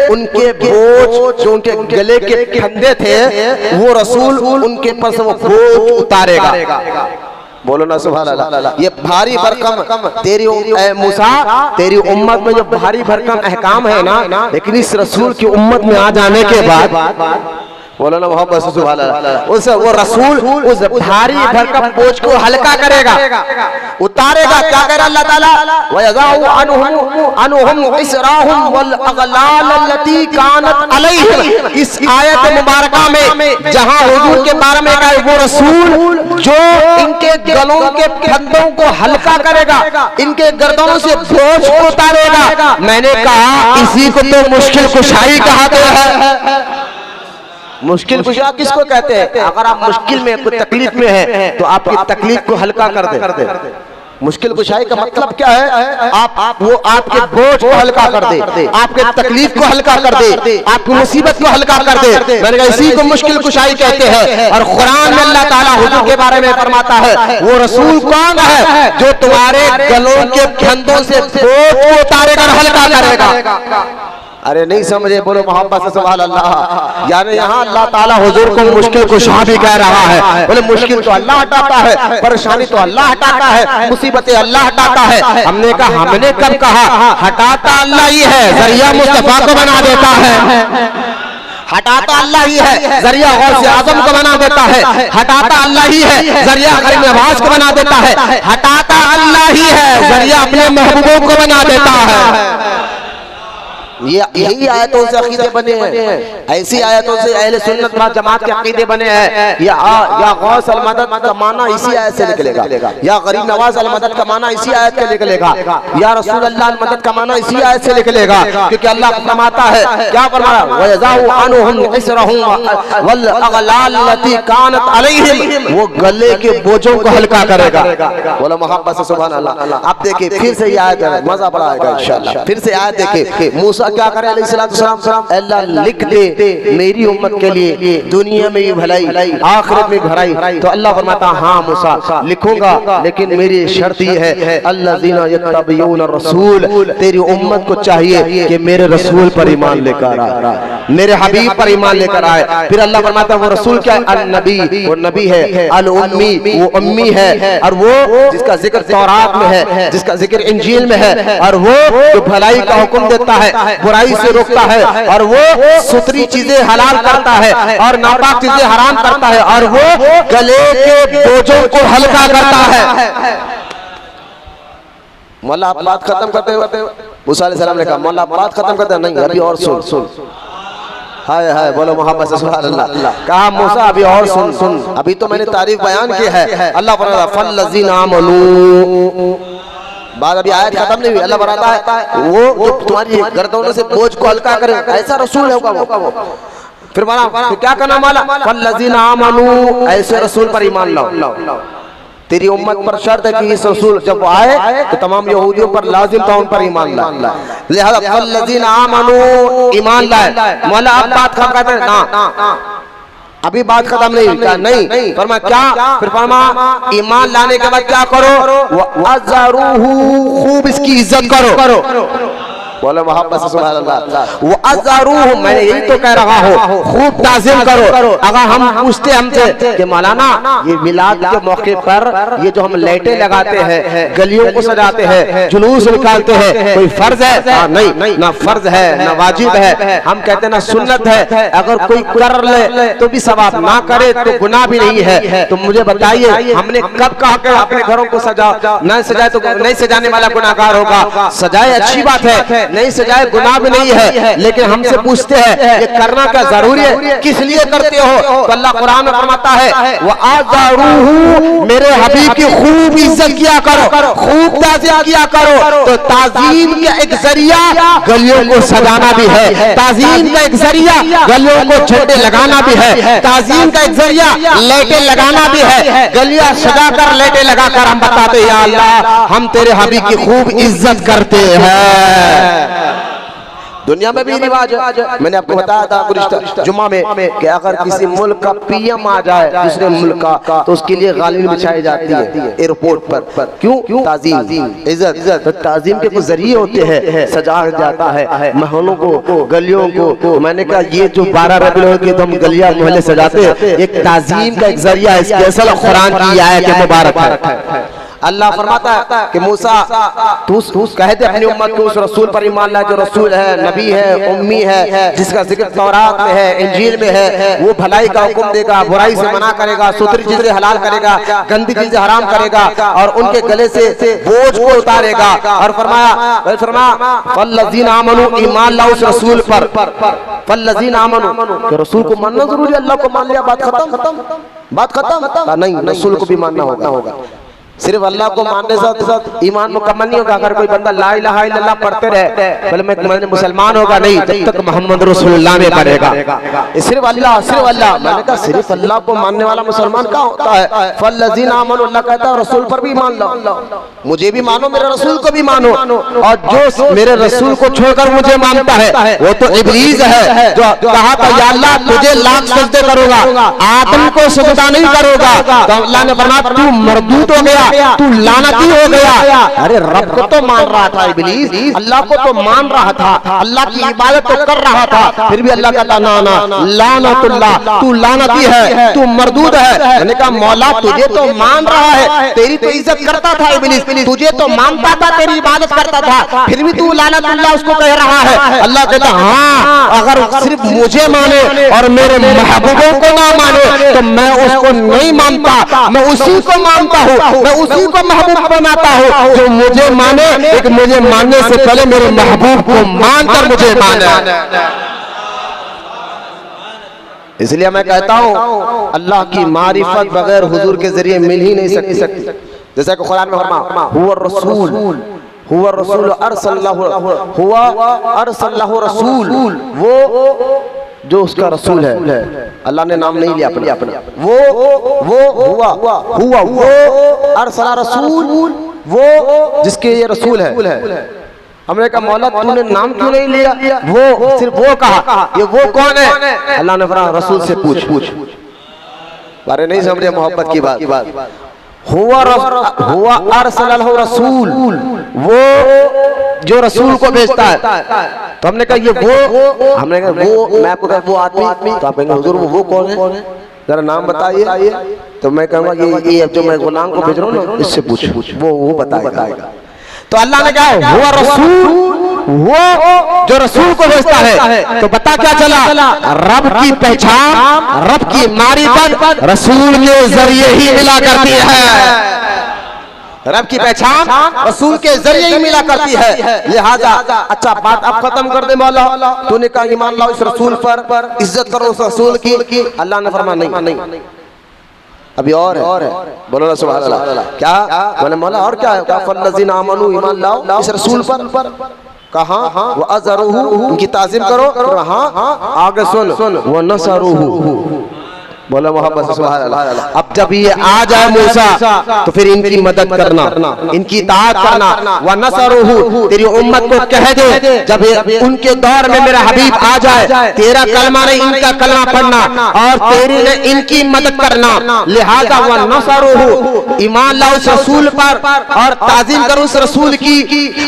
उनके बोझ जो उनके गले के फंदे थे, वो रसूल उनके पर से वो बोझ उतारेगा। बोलो ना सुभान अल्लाह। ये भारी भरकम तेरी मूसा तेरी उम्मत में जो भारी भरकम अहकाम है ना, लेकिन इस रसूल की उम्मत में आ जाने के बाद बोलो ना मोहब्बत से सुभान अल्लाह, उस वो रसूल उस भारी भरकम बोझ को हल्का करेगा, उतारेगा। क्या करेगा अल्लाह ताला? वयज़ाउ अनहुम इसराहुम वल अगलाल लती कानत अलैहिम। इस आयत मुबारका में जहां हुजूर के बारे में कहा वो रसूल जो इनके गलों के फंदों को हल्का करेगा, इनके गर्दनों से बोझ को उतारेगा। मैंने कहा इसी को तो मुश्किल कुशाई कहा गया है। मुश्किल कुशा किसको कहते हैं? अगर आप मुश्किल में कोई तकलीफ में है तो आपकी तकलीफ को हल्का कर दे। मुश्किल कुशाई का मतलब क्या है? वो आपके बोझ को हल्का कर दे, आपके तकलीफ को हल्का कर दे, आपकी मुसीबत को हल्का कर दे। मैंने कहा इसी को मुश्किल कुशाई कहते हैं। और कुरान में अल्लाह ताला हुजूर के बारे में फरमाता है वो रसूल कौन है जो तुम्हारे गलों के फंदों से बोझ को उतारेगा, हल्का करेगा। अरे नहीं समझे? बोलो मोहब्बत से सुभान अल्लाह। यानी यहाँ अल्लाह ताला हुजूर को मुश्किल कुशा भी कह रहा है। बोले मुश्किल तो अल्लाह हटाता है, परेशानी तो अल्लाह हटाता है, मुसीबतें अल्लाह हटाता है। हमने कहा हमने कब कहा? हटाता अल्लाह ही है, जरिया मुस्तफा को बना देता है। हटाता अल्लाह ही है, जरिया गौसे आजम को बना देता है। हटाता अल्लाह ही है, जरिया गरीब नवाज को बना देता है। हटाता अल्लाह ही है, जरिया अपने महबूबों को बना देता है। ये यही आयतों से अकीदे बने हैं, ऐसी आयतों से अहले सुन्नत व जमात के अकीदे बने हैं। या गौस अल मदद का माना इसी आयत से निकलेगा, या गरीब नवाज अल मदद का माना इसी आयत से निकलेगा, या रसूल अल्लाह अल मदद का माना इसी आयत से निकलेगा। क्योंकि अल्लाह फरमाता है, क्या फरमाया? वयज़ाउ अनहुम इसरहुम वल अगलाल लती कानत अलैहिम। वो गले के बोझों को हल्का करेगा। बोलो मोहब्बत से सुभान अल्लाह। आप देखिए फिर से ये आयत है, मजा बड़ा आएगा इंशाअल्लाह। फिर से आयत देखिए, मूसा क्या करे अलैहिस्सलाम? अल्लाह लिख दे मेरी उम्मत के लिए दुनिया में भी भलाई आखिरत में भलाई। तो अल्लाह फरमाता हाँ मूसा लिखूंगा, लेकिन मेरी शर्त ये है अल्लज़ीना यत्तबिऊन रसूल, तेरी उम्मत को चाहिए कि मेरे रसूल पर ईमान लेकर आए, मेरे हबीब पर ईमान लेकर आए। फिर अल्लाह फरमाता वो रसूल क्या है? अन-नबी, वो नबी है। अल-उम्मी, वो उम्मी है, और वो जिसका जिक्र तौरात में है, जिसका जिक्र इंजील में है, और वो जो भलाई का हुक्म देता है, बुराई से रोकता है, और वो सुथरी चीजें हलाल करता है और नापाक चीजें हराम करता है, और वो गले के बोझों को हल्का करता है। मौला आप बात खत्म करते हो? मूसा अलैहिस्सलाम ने कहा मौला बात खत्म करते नहीं, अभी और सुन। हाय हाय, बोलो मोहब्बत से सुभान अल्लाह। कहा मूसा अभी और सुन, अभी तो मैंने तारीफ बयान की है। अल्लाह फरमाता फल्लज़ीना आमनू, बात अभी आयत खत्म नहीं हुई। अल्लाह बताता है वो जो तुम्हारी गर्दनों से बोझ को हल्का करे, ऐसा रसूल होगा वो। फिर माना तो क्या करना माला? फल्लज़ीना आमनू, ऐसे रसूल पर ईमान लाओ। तेरी उम्मत पर शर्त है कि इस रसूल जब आए तो तमाम यहूदियों पर लाजिम था उन पर ईमान लाए। लिहाजा फल्लज़ीना आमनू, ईमान लाए। मौला आप बात खत्म करते हैं ना, अभी बात खत्म नहीं हुई। नहीं फरमा क्या? फिर फरमा ईमान लाने के बाद क्या करो? वअज़रूहु, खूब इसकी इज्जत करो। बोले मोहब्बत से सुभान अल्लाह। वो अज़रूह, मैं यही तो कह रहा हूँ, खूब ताज़ीम करो। अगर हम पूछते हमसे कि मौलाना ये मिलाद के मौके पर ये जो हम लाइटें लगाते हैं, गलियों को सजाते हैं, जुलूस निकालते हैं, कोई फर्ज है? नहीं, ना फर्ज है ना वाजिब है, हम कहते हैं ना सुन्नत है। अगर कोई कर ले तो भी सवाब, ना करे तो गुनाह भी नहीं है। तो मुझे बताइए हमने कब कहा कि अपने घरों को सजाओ? नहीं सजाए तो नहीं सजाने वाला गुनाहगार होगा, सजाए अच्छी बात है, नहीं सजाए गुनाह भी नहीं है। लेकिन हमसे पूछते हैं ये करना क्या जरूरी है, किस लिए करते हो? तो अल्लाह कुरान में फरमाता है वो आज़रूहू, मेरे हबीब की खूब इज्जत किया करो, खूब ताज़ीम किया करो। तो ताज़ीम का एक जरिया गलियों को सजाना भी है, ताज़ीम का एक जरिया गलियों को झंडे लगाना भी है, ताज़ीम का एक जरिया लाइटें लगाना भी है। गलियां सजाकर लाइटें लगाकर हम बताते या अल्लाह हम तेरे हबीब की खूब इज्जत करते हैं। दुनिया में भी रिवाज है, मैंने आपको बताया था गुज़िश्ता जुम्मा में कि अगर किसी मुल्क का पीएम आ जाए दूसरे मुल्क का, तो उसके लिए गालिन बिछाई जाती है एयरपोर्ट पर। क्यों? ताज़ीम, इज्जत। तो ताज़ीम के कुछ जरिए होते हैं, सजाया जाता है महलों को, गलियों को। मैंने कहा ये जो 12 रबीउल की तो हम गलियां मोहल्ले सजाते हैं, एक ताज़ीम का एक जरिया है, इसके असल कुरान की आयत मुबारक है। अल्लाह फरमाता है कि मूसा तू कह दे अपनी उम्मत को उस रसूल पर ईमान ला जो रसूल है, नबी है, उम्मी है, जिसका जिक्र तौरात में है, इंजील में है। वो भलाई का हुक्म देगा, बुराई से मना करेगा, सुथरी चीजें हलाल करेगा, गंदी चीजें हराम करेगा, और उनके गले से बोझ को उतारेगा। और फरमाया फल्लज़ीना आमनू, ईमान लाओ उस रसूल पर। फल्लज़ीना आमनू, रसूल को मानना जरूरी, अल्लाह को मान लिया बात खत्म। नहीं, रसूल को भी मानना होगा। सिर्फ अल्लाह को मानने साथ ईमान मुकम्मल नहीं होगा। अगर कोई बंदा ला इलाहा इल्लल्लाह पढ़ते रहे बोले मैं मुसलमान होगा, नहीं, जब तक मोहम्मद रसूलुल्लाह में पढ़ेगा। सिर्फ अल्लाह। मैंने कहा सिर्फ अल्लाह को मानने वाला मुसलमान क्या होता है? फल्लज़ीना आमनू, अल्लाह कहता है रसूल पर भी मान लो, मुझे भी मानो, मेरे रसूल को भी मानो। और जो मेरे रसूल को छोड़कर मुझे मानता है वो तो इब्लीस है, जो कहा था या अल्लाह तुझे लाख सजदे करूंगा, आदम को सजदा नहीं करूंगा। तो अल्लाह ने फरमाया तू मरदूद हो गया, तू लानती हो गया। अरे रब को तो मान रहा था इब्लीस, अल्लाह को तो मान रहा था, अल्लाह की इबादत तो कर रहा था, फिर भी अल्लाह कहता ना लानतुल्लाह, तू लानती है, तू मरदूद है। मैंने कहा मौला तुझे तो मान रहा है, तेरी तो इज्जत करता था इब्लीस, तुझे तो मानता था, तेरी इबादत करता था, फिर भी तू लानतुल्लाह उसको कह रहा है। अल्लाह कहता हाँ, अगर सिर्फ मुझे माने और मेरे महबूबों को ना माने तो मैं उसको नहीं मानता, मैं उसी को मानता हूँ, मैं उसी को महबूब बनाता हूँ जो मुझे माने। लेकिन मुझे मानने से पहले मेरे महबूब को मानकर मुझे माने। इसलिए मैं कहता हूँ अल्लाह की मारिफत बगैर हुजूर के जरिए मिल ही नहीं सकती। जैसा कि कुरान में फरमा हुवा रसूल अरसलहु रसूल, वो जो उसका रसूल है, अल्लाह ने नाम नहीं लिया अपने, वो हुआ अरसला रसूल, वो जिसके ये रसूल है। हमने कहा मौला तूने नाम क्यों नहीं लिया? वो सिर्फ वो कहा, ये वो कौन है? अल्लाह ने फरमाया रसूल से पूछ। अरे नहीं समझे मोहब्बत की बात। हुआ अरसलहु रसूल, वो जो रसूल को भेजता है। तो हमने कहा ये हमने कहा वो, मैं आपको कहा वो आदमी, तो आप कहेंगे हुजूर वो कौन है, जरा नाम बताइए। तो मैं कहूँगा ये जो मैं गुलाम को भेज रहा हूँ ना, इससे पूछ, वो बताएगा। तो अल्लाह ने कहा हुआ रसूल, वो जो रसूल को भेजता है। तो पता क्या चला, रब की पहचान, रब की मारिफत रसूल के जरिए ही मिला करती है। रब की पहचान रसूल के जरिए ही मिला करती है। लिहाजा अच्छा बात अब खत्म कर दे मौला, तूने कहा ईमान लाओ इस रसूल पर, इज्जत करो उस रसूल की। अल्लाह ने फरमाया नहीं, अभी और है। बोलो ना सुभान अल्लाह। क्या बोले मौला और क्या है? फल्लज़ीना आमनू, ईमान लाओ इस रसूल पर। कहा वो अज़रूहू, उनकी ताज़ीम करो। हाँ आगे सुन, वो नसरूहू, बोलो मोहब्बत से सुभान अल्लाह। अब जब ये आ जाए मूसा तो फिर इनकी मदद करना, इनकी इताअत करना। व नसरुहु, तेरी उम्मत को कह दे जब उनके दौर में मेरा हबीब आ जाए, तेरा कलमा नहीं इनका कलमा पढ़ना और तेरी ने इनकी मदद करना। लिहाजा व नसरुहु, ईमान लाओ उस रसूल पर और ताज़ीम करो उस रसूल की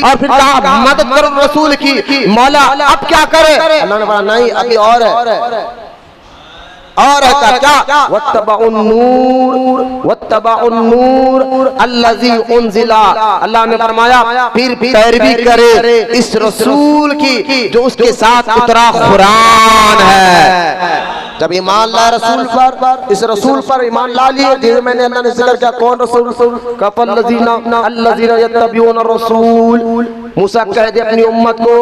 और फिर मदद करो रसूल की। मौला अब क्या करे? अल्लाह ने बोला नहीं अभी और है, और है क्या? वत्तबउन नूर अल्लज़ी उन्ज़िला, अल्लाह ने फरमाया फिर पैरवी करे इस रसूल की जो उसके साथ उतरा कुरान है। जब ईमान ला रसूल पर, इस रसूल पर ईमान ला लिए, जैसे मैंने अल्लाह ने जिक्र किया कौन रसूल? अल्लज़ीना यत्तबिऊन रसूल। मूसा कह दे अपनी उम्मत को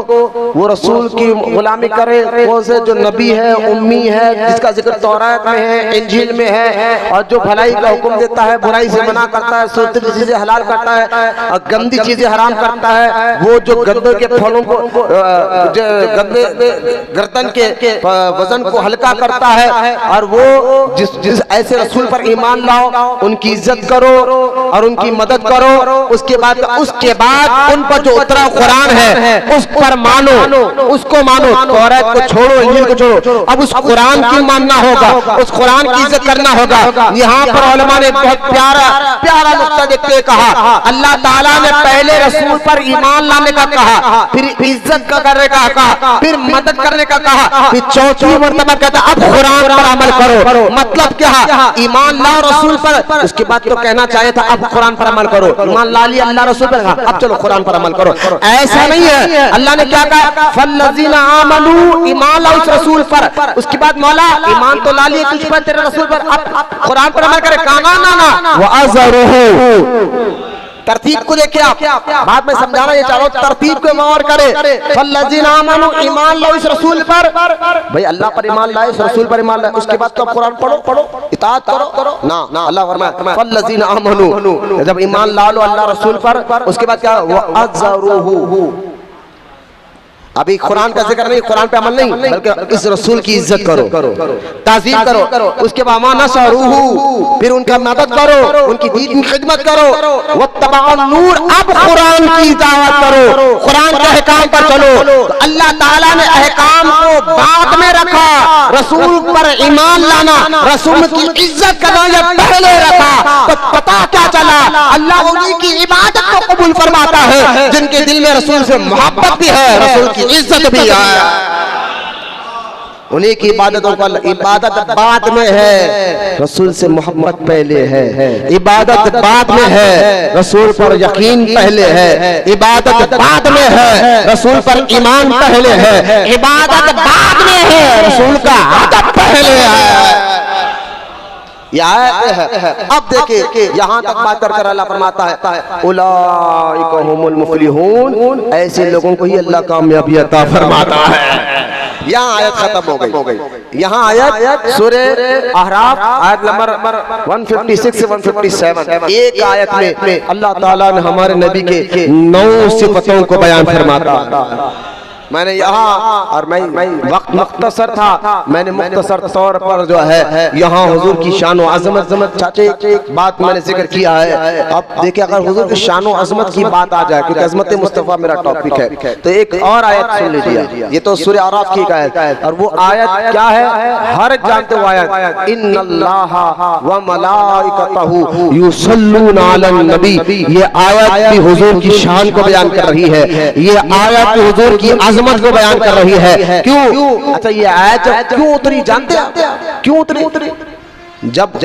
वो रसूल की गुलामी करे, कौन से? जो नबी है, उम्मी है, जिसका जिक्र तौरात में है, इंजील में है, और जो भलाई का हुक्म देता है, बुराई से मना करता है, सुरती चीजें हलाल करता है और गंदी चीजें हराम करता है। वो जो गद्दे के फलों को, गद्दे गर्दन के वजन को हल्का करता है, और वो जिस ऐसे रसूल पर ईमान लाओ, उनकी इज्जत करो और उनकी मदद करो। उसके बाद उन पर जो उतरा कुरान है उस पर मानो, उसको मानो। तौरात को छोड़ो, इंजील को छोड़ो, अब उस कुरान की मानना होगा, उस कुरान की इज्जत करना होगा। यहाँ पर उलमा ने बहुत प्यारा नुक्ता देखते हुए कहा, अल्लाह ताला ने पहले रसूल पर ईमान लाने का कहा, फिर इज्जत का करने का कहा, फिर मदद करने का कहा, फिर चौथी मर्तबा कहता अब कुरान पर अमल करो। मतलब क्या? ईमान लाओ रसूल पर, उसके बाद तो कहना चाहिए था अब कुरान पर अमल करो। ईमान ला लिया अल्लाह रसूल पर, अब चलो कुरान पर अमल करो। ऐसा नहीं है। अल्लाह ने क्या कहा? फल्लज़ीना आमनू, ईमान लाओ उस रसूल पर। उसके बाद मौला ईमान तो ला लिए तुझ पर, तेरे रसूल पर, अब कुरान पर अमल करे। काना ना व अज़रुहु, तरतीब को देखिए आप, बाद में समझाना ये चाहो, तरतीब को गौर करे। फल्लज़ीना आमनू, ईमान लाओ इस रसूल पर। भाई अल्लाह पर ईमान लाए, इस रसूल पर ईमान लाए, उसके बाद तो कुरान पढ़ो, इताअत करो ना। अल्लाह फरमाया फल्लज़ीना आमनू, जब ईमान ला लो अल्लाह रसूल पर, उसके बाद क्या? व अज़रुहु। अभी कुरान का जिक्र नहीं, कुरान पे अमल नहीं, बल्कि इस रसूल की इज्जत करो, ताज़ीम करो। उसके बाद नसरुहु, फिर उनका मदद करो, उनकी दीन की खिदमत करो। वत्तबउन नूर, अब कुरान की दावत करो, कुरान के अहकाम पर चलो। तो अल्लाह ताला ने अहकाम को बाद में रखा, रसूल पर ईमान लाना, रसूल की इज्जत करना जब पहले रखा, तो पता क्या चला? अल्लाह उन्हीं की इबादत को कबूल फरमाता है जिनके दिल में रसूल से मोहब्बत भी है, रसूल की इज्जत भी है। उन्हीं की इबादतों का, इबादत बाद में है, रसूल से मोहब्बत पहले है। इबादत बाद में है, रसूल पर यकीन पहले है। इबादत बाद में है, रसूल पर ईमान पहले है। इबादत बाद में है, रसूल का अदब पहले है। अब देखिए यहाँ तक बात कर अल्लाह फरमाता है उलाइका हुमुल मुफलिहून, ऐसे लोगों को ही अल्लाह कामयाबी अता फरमाता है। यहाँ आयत खत्म हो गई। यहाँ आयत सूरह अहराफ आयत नंबर 156 से 157, एक आयत में अल्लाह ताला ने हमारे नबी के 9 सिफतों को बयान फरमाता है। मैंने यहाँ, और मैं वक्त मुख्तसर था, मैंने मुख्तसर तौर पर जो है यहाँ हुजूर की शान और अजमत, चाचे एक बात मैंने जिक्र किया है। अब देखिए अगर हुजूर की शान और अजमत की बात आ जाए, क्योंकि अजमत मुस्तफा मेरा टॉपिक है, तो एक और आयत सुन लीजिए। ये तो सूरह आराफ की आयत है, और वो आयत क्या है? हर एक जानते हो आयत, इन्नल्लाहा व मलाइकतहु युसल्लूना अलन नबी। ये आयत भी हुजूर की शान को बयान कर रही है, ये आयत हुजूर की अजमत को बयान कर रही है। क्यों? अच्छा ये आयत क्यों उतरी जानते हैं? क्यों उतरी? जब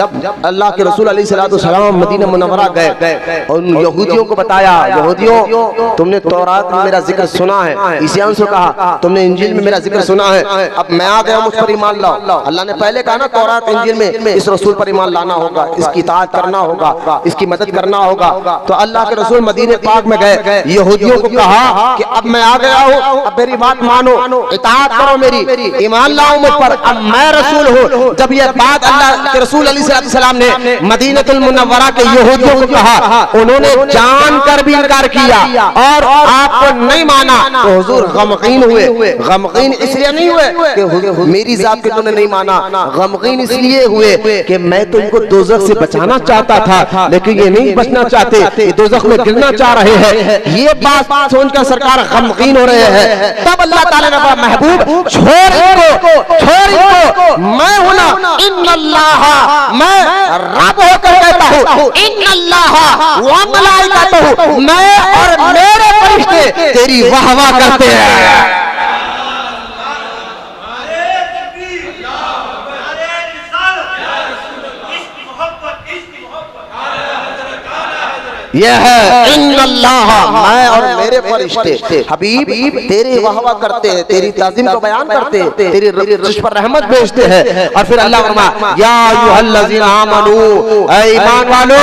अल्लाह के रसूल अलैहिस्सलाम मदीना मुनव्वरा गए और उन यहूदियों को बताया, यहूदियों तुमने तौरात में मेरा जिक्र सुना है, ईसाइयों से कहा तुमने इंजील में मेरा जिक्र सुना है, अब मैं आ गया, मुझ पर ईमान लाओ। अल्लाह ने पहले कहा ना तौरात इंजील में इस रसूल पर ईमान लाना होगा, इसकी इताअत करना होगा, इसकी मदद करना होगा। तो अल्लाह के रसूल मदीने पाक में गए, यहूदियों को कहा कि अब मैं आ गया हूँ, अब मेरी बात मानो, इताअत करो मेरी, ईमान लाओ मुझ पर, अब मैं रसूल हूँ। जब यह बात अल्लाह के रसूल अलैहिस्सलाम ने मदीनतुल मुनव्वरा के यहूदियों को कहा, उन्होंने जानकर भी इनकार किया और आपको नहीं माना, तो हुजूर गमगीन हुए। गमगीन इसलिए नहीं हुए कि मेरी जात के तुमने नहीं माना, गमगीन इसलिए हुए कि मैं तो इनको दोज़ख से बचाना चाहता था, लेकिन ये नहीं बचना चाहते, ये दोज़ख में गिरना चाह रहे हैं। ये बात सोचकर सरकार गमगीन हो रहे हैं। तब अल्लाह ताला ने कहा, महबूब छोड़ इनको, मैं हूं ना, इन्नल्लाह, मैं रब होकर कहता हूं, इन्नल्लाह व मलाइकतहु, मैं और मेरे फरिश्ते तेरी वाह वाह करते हैं। यह है इन्नल्लाह, मैं और मेरे फरिश्ते हबीब तेरी वाहवा करते हैं, तेरी ताज़ीम को बयान करते हैं, तेरी तुझ पर रहमत भेजते हैं। और फिर अल्लाह फरमाया, या अय्युहल्लज़ीना आमनू, ऐ ईमान वालों,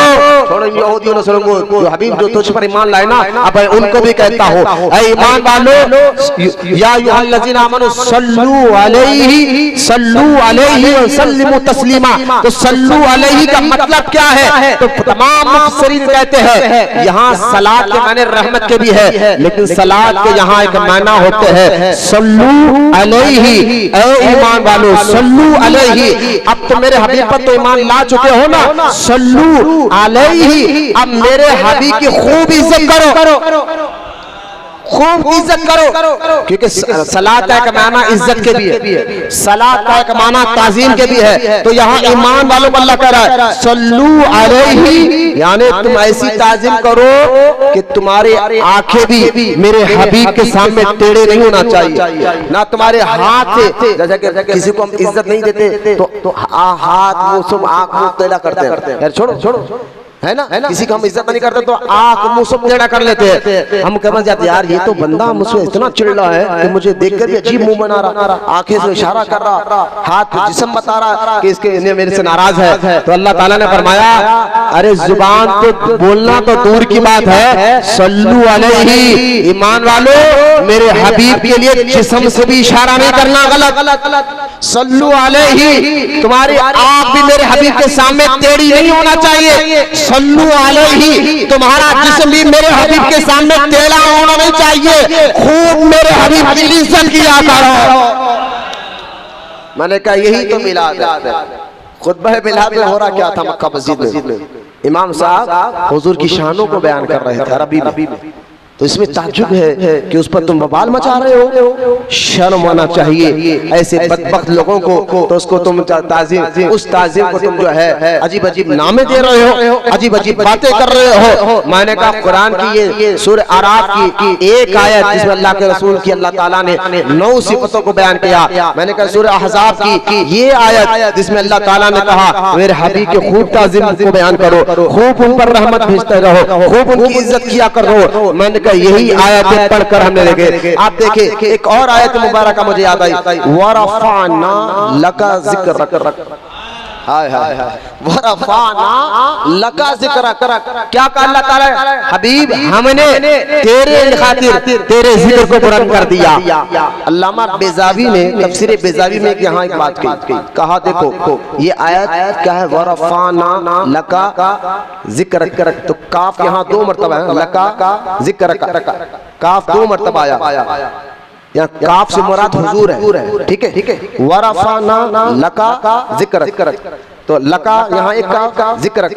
छोड़ो यहूदियों ने सुनो, जो हबीब जो तुझ पर ईमान लाए ना, अब उनको भी कहता हूं, ऐ ईमान वालों, या अय्युहल्लज़ीना आमनू सल्लू अलैहि व सल्लिमू तस्लीमा। तो सल्लू अलैहि का मतलब क्या है? तो तमाम मुफस्सिरीन कहते हैं यहाँ सलात के माने रहमत के भी है, लेकिन सलात के यहाँ एक माना होते हैं सल्लू अलैहि, ऐ ईमान वालों सल्लू अलैहि। अब तो मेरे हबीब पर तो ईमान ला चुके हो ना, सल्लू अलैहि, अब मेरे हबीब की खूब इज्जत करो, खूब इज्जत करो, क्योंकि सलात का एक माना इज्जत के भी है, सलात का एक माना ताज़ीम के भी है। तो यहाँ ईमान वालों को अल्लाह कह रहा है सल्लू अलैहि, यानी तुम ऐसी ताज़ीम करो कि तुम्हारी आंखें भी मेरे हबीब के सामने टेढ़े नहीं होना चाहिए, ना तुम्हारे हाथ से, जैसे कि किसी को हम इज्जत नहीं देते तो हाथ मुंह सब आंख मुंह टेढ़ा करते हैं, छोड़ो है ना, किसी को हम इज्जत नहीं करते तो आंख मुंह सब टेढ़ा कर लेते हैं। हम समझ जाते यार ये तो बंदा मुझसे इतना चिढ़ रहा है कि मुझे देखकर भी अजीब मुंह बना रहा, आंखें से इशारा कर रहा, हाथ जिस्म बता रहा कि इसके मेरे से नाराज है। तो अल्लाह ताला ने फरमाया, अरे जुबान तो बोलना तो दूर की बात है, सल्लू अलैहि, ईमान वालों मेरे हबीब के लिए जिस्म से भी इशारा नहीं करना, गलत। सल्लू अलैहि, तुम्हारी आंख भी मेरे हबीब के सामने टेढ़ी नहीं होना चाहिए। सल्लू अलैहि, तुम्हारा जिस्म भी मेरे हबीब के सामने टेढ़ा होना नहीं चाहिए। खूब मेरे हबीब की इज्जत किया करो। मैंने कहा यही तो मिलाद है। खुतबा मिलाद में हो रहा क्या था मक्का मस्जिद में, इमाम साहब हुजूर की शानों को बयान कर रहे थे अरबी में। तो इसमें ताज्जुब है कि उस पर तुम बवाल मचा रहे हो, शर्म आना चाहिए ऐसे बदबख्त लोगों को। तो उसको तुम ताज़ीम, उस ताज़ीम को तुम जो है अजीब अजीब नामे दे रहे हो, अजीब अजीब बातें कर रहे हो। मैंने कहा कुरान की ये सूरह आराफ की एक आयत जिसमें अल्लाह के रसूल की अल्लाह ताला ने 9 सिफतों को बयान किया। मैंने कहा सूरह अहज़ाब की ये आयत जिसमें अल्लाह ताला ने कहा मेरे हबीब की खूब ताज़ीम को बयान करो, खूब उन पर रहमत भेजते रहो, खूब उनकी इज्जत किया करो। मैंने यही आयतें पढ़कर हमने देखे। आप देखे एक और आयत मुबारक मुझे याद आई, वरफ़अना लका ज़िक्रक, हाय हाय वरफ़अना लका ज़िक्रक। क्या कहा अल्लाह ताला, हबीब हमने तेरे खातिर तेरे जिक्र को बुलंद कर दिया। अल्लामा बेज़ावी ने तफसीर बेज़ावी में यहाँ एक बात कहा, देखो ये आयत क्या है, वरफ़अना लका ज़िक्रक। तो काफ यहाँ 2 मरतबा है, लका ज़िक्रक, काफ 2 मरतबा आया। यहाँ काफ से मुराद हुजूर है, ठीक है। वरफ़अना लका ज़िक्रक, तो लका यहाँ एक काफ, ज़िक्रक,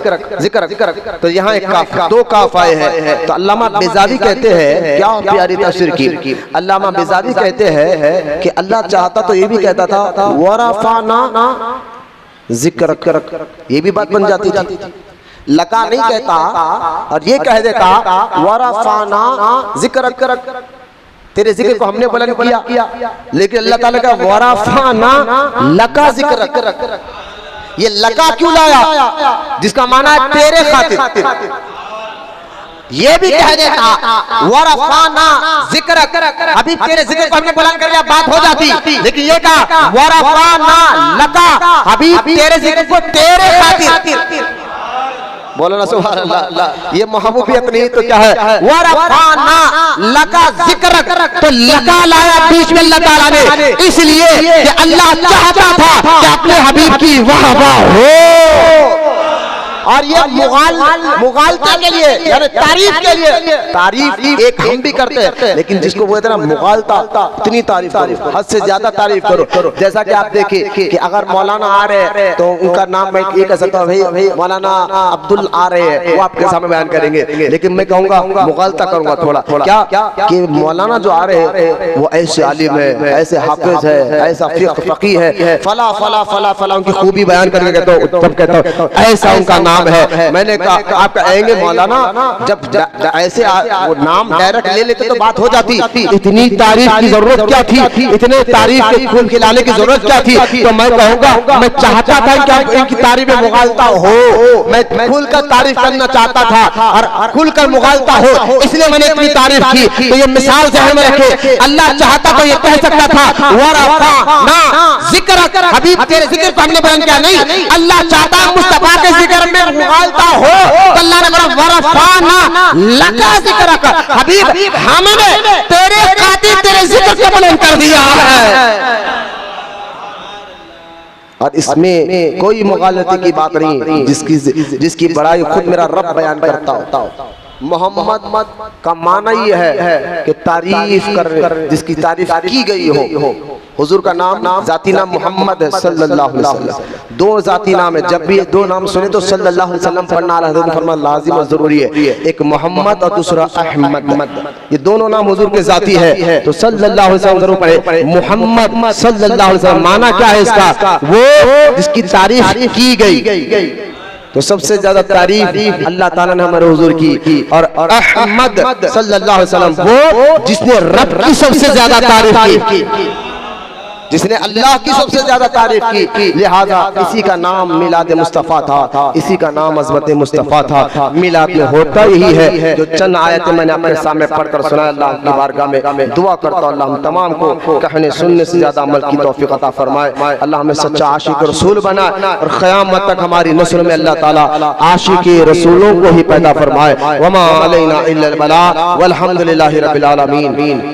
तो यहाँ एक काफ, 2 काफ आए हैं। तो अल्लामा बेज़ावी कहते हैं, क्या प्यारी तफसीर की, अल्लामा बेज़ावी कहते हैं कि अल्लाह चाहता तो ये भी कहता था वरफ़अना ज़िक्रक, ये भी बात बन जाती थी। लका नहीं कहता और ये कह देता वरफ़अना ज़िक्रक, तेरे जिक्र को हमने बुलंद किया। लेकिन अल्लाह ताला का वरफ़अना लका ज़िक्रक, ये लका क्यों लाया, जिसका माना है तेरे खातिर। ये भी कह देता वरफ़अना ज़िक्रक, अभी तेरे जिक्र को हमने बुलंद कर लिया, बात हो जाती। लेकिन ये कहा वरफ़अना लका, अभी तेरे जिक्र को तेरे खातिर। बोलो ना सुभान अल्लाह। ये महबूबियत नहीं तो क्या है? वरफाना लका ज़िक्रक, तो लका लाया बीच में अल्लाह ताला ने, इसलिए कि अल्लाह चाहता था कि अपने हबीब की वाह वाह हो। और ये मुगालता के लिए यानी तारीफ के लिए, तारीफ एक हम भी करते हैं, लेकिन जिसको वो इतना मुगालता, इतनी तारीफ करो, हद से ज्यादा तारीफ करो। जैसा कि आप देखिए कि अगर मौलाना आ रहे हैं तो उनका नाम मैं ये कह सकता हूँ, भाई मौलाना अब्दुल आ रहे हैं, वो आपके सामने बयान करेंगे, लेकिन मैं कहूँगा मुगालता करूंगा थोड़ा क्या कि मौलाना जो आ रहे हैं वो ऐसे आलिम है, ऐसे हाफिज है, ऐसा फकीह है, फला फला फला फला उनकी खूबी बयान करके कहता हूँ ऐसा उनका नाम है। मैंने कहा आप कहेंगे मौलाना जब ऐसे वो नाम डायरेक्ट ले लेते तो बात हो जाती, इतनी तारीफ की जरूरत क्या थी, इतने तारीफ के खून खिलाने की जरूरत क्या थी? तो मैं कहूँगा मैं चाहता था कि इनकी तारीफ में मुगालता हो, मैं खुलकर तारीफ करना चाहता था और खुलकर मुगालता हो, इसलिए मैंने इतनी तारीफ की। तो ये मिसाल ज़हन में रखे, अल्लाह चाहता तो ये कह सकता था वरफ़अना ज़िक्रक, हबीब तेरे जिक्र को हमने बयान किया, नहीं, अल्लाह चाहता मुस्तफा के जिक्र में मुगालता हो, तो अल्लाह ने कहा वरफ़अना लका ज़िक्रक, हबीब हमने तेरे खातिर तेरे जिक्र को बुलंद कर दिया है। और इसमें कोई मुगालती की बात नहीं, जिसकी बड़ाई खुद मेरा रब बयान करता हो। मोहम्मद का माना ही है कि तारीफ कर, जिसकी तारीफ की गई हो। हुजूर का नाम जाती नाम मोहम्मद है सल्लल्लाहु अलैहि वसल्लम, दो जाती नाम है, जब भी दो नाम सुने तो सल्लल्लाहु अलैहि वसल्लम पढ़ना फरमा लाजिम और जरूरी है। एक मोहम्मद और दूसरा अहमद, ये दोनों नाम हुजूर के जाती है, तो सल्लल्लाहु अलैहि वसल्लम जरूर पढ़े। मोहम्मद सल्लल्लाहु अलैहि वसल्लम माना क्या है इसका? वो जिसकी तारीफ की गई। तो सबसे ज्यादा तारीफ अल्लाह ताला ने हमारे हुजूर की, और अहमद सल्लल्लाहु अलैहि वसल्लम वो जिसने रब की सबसे ज्यादा तारीफ की, जिसने अल्लाह की सबसे ज्यादा तारीफ की, लिहाजा इसी का नाम मिलाद मुस्तफ़ा था, इसी का नाम अज़मत मुस्तफ़ा था। मिलाद में होता यही है जो चंद आयतें मैंने अपने सामने पढ़कर सुनाया। अल्लाह की बारगाह में दुआ करता हूं अल्लाह हम तमाम को कहने सुनने से ज्यादा अमल की तौफीक अता फरमाए। अल्लाह हमें सच्चा आशिक रसूल बना और क़यामत तक हमारी नस्ल में अल्लाह ताला आशिक रसूलों को ही पैदा फरमाए। वमा अलैना इल्लल बलाग वल्हम्दुलिल्लाहि रब्बिल आलमीन।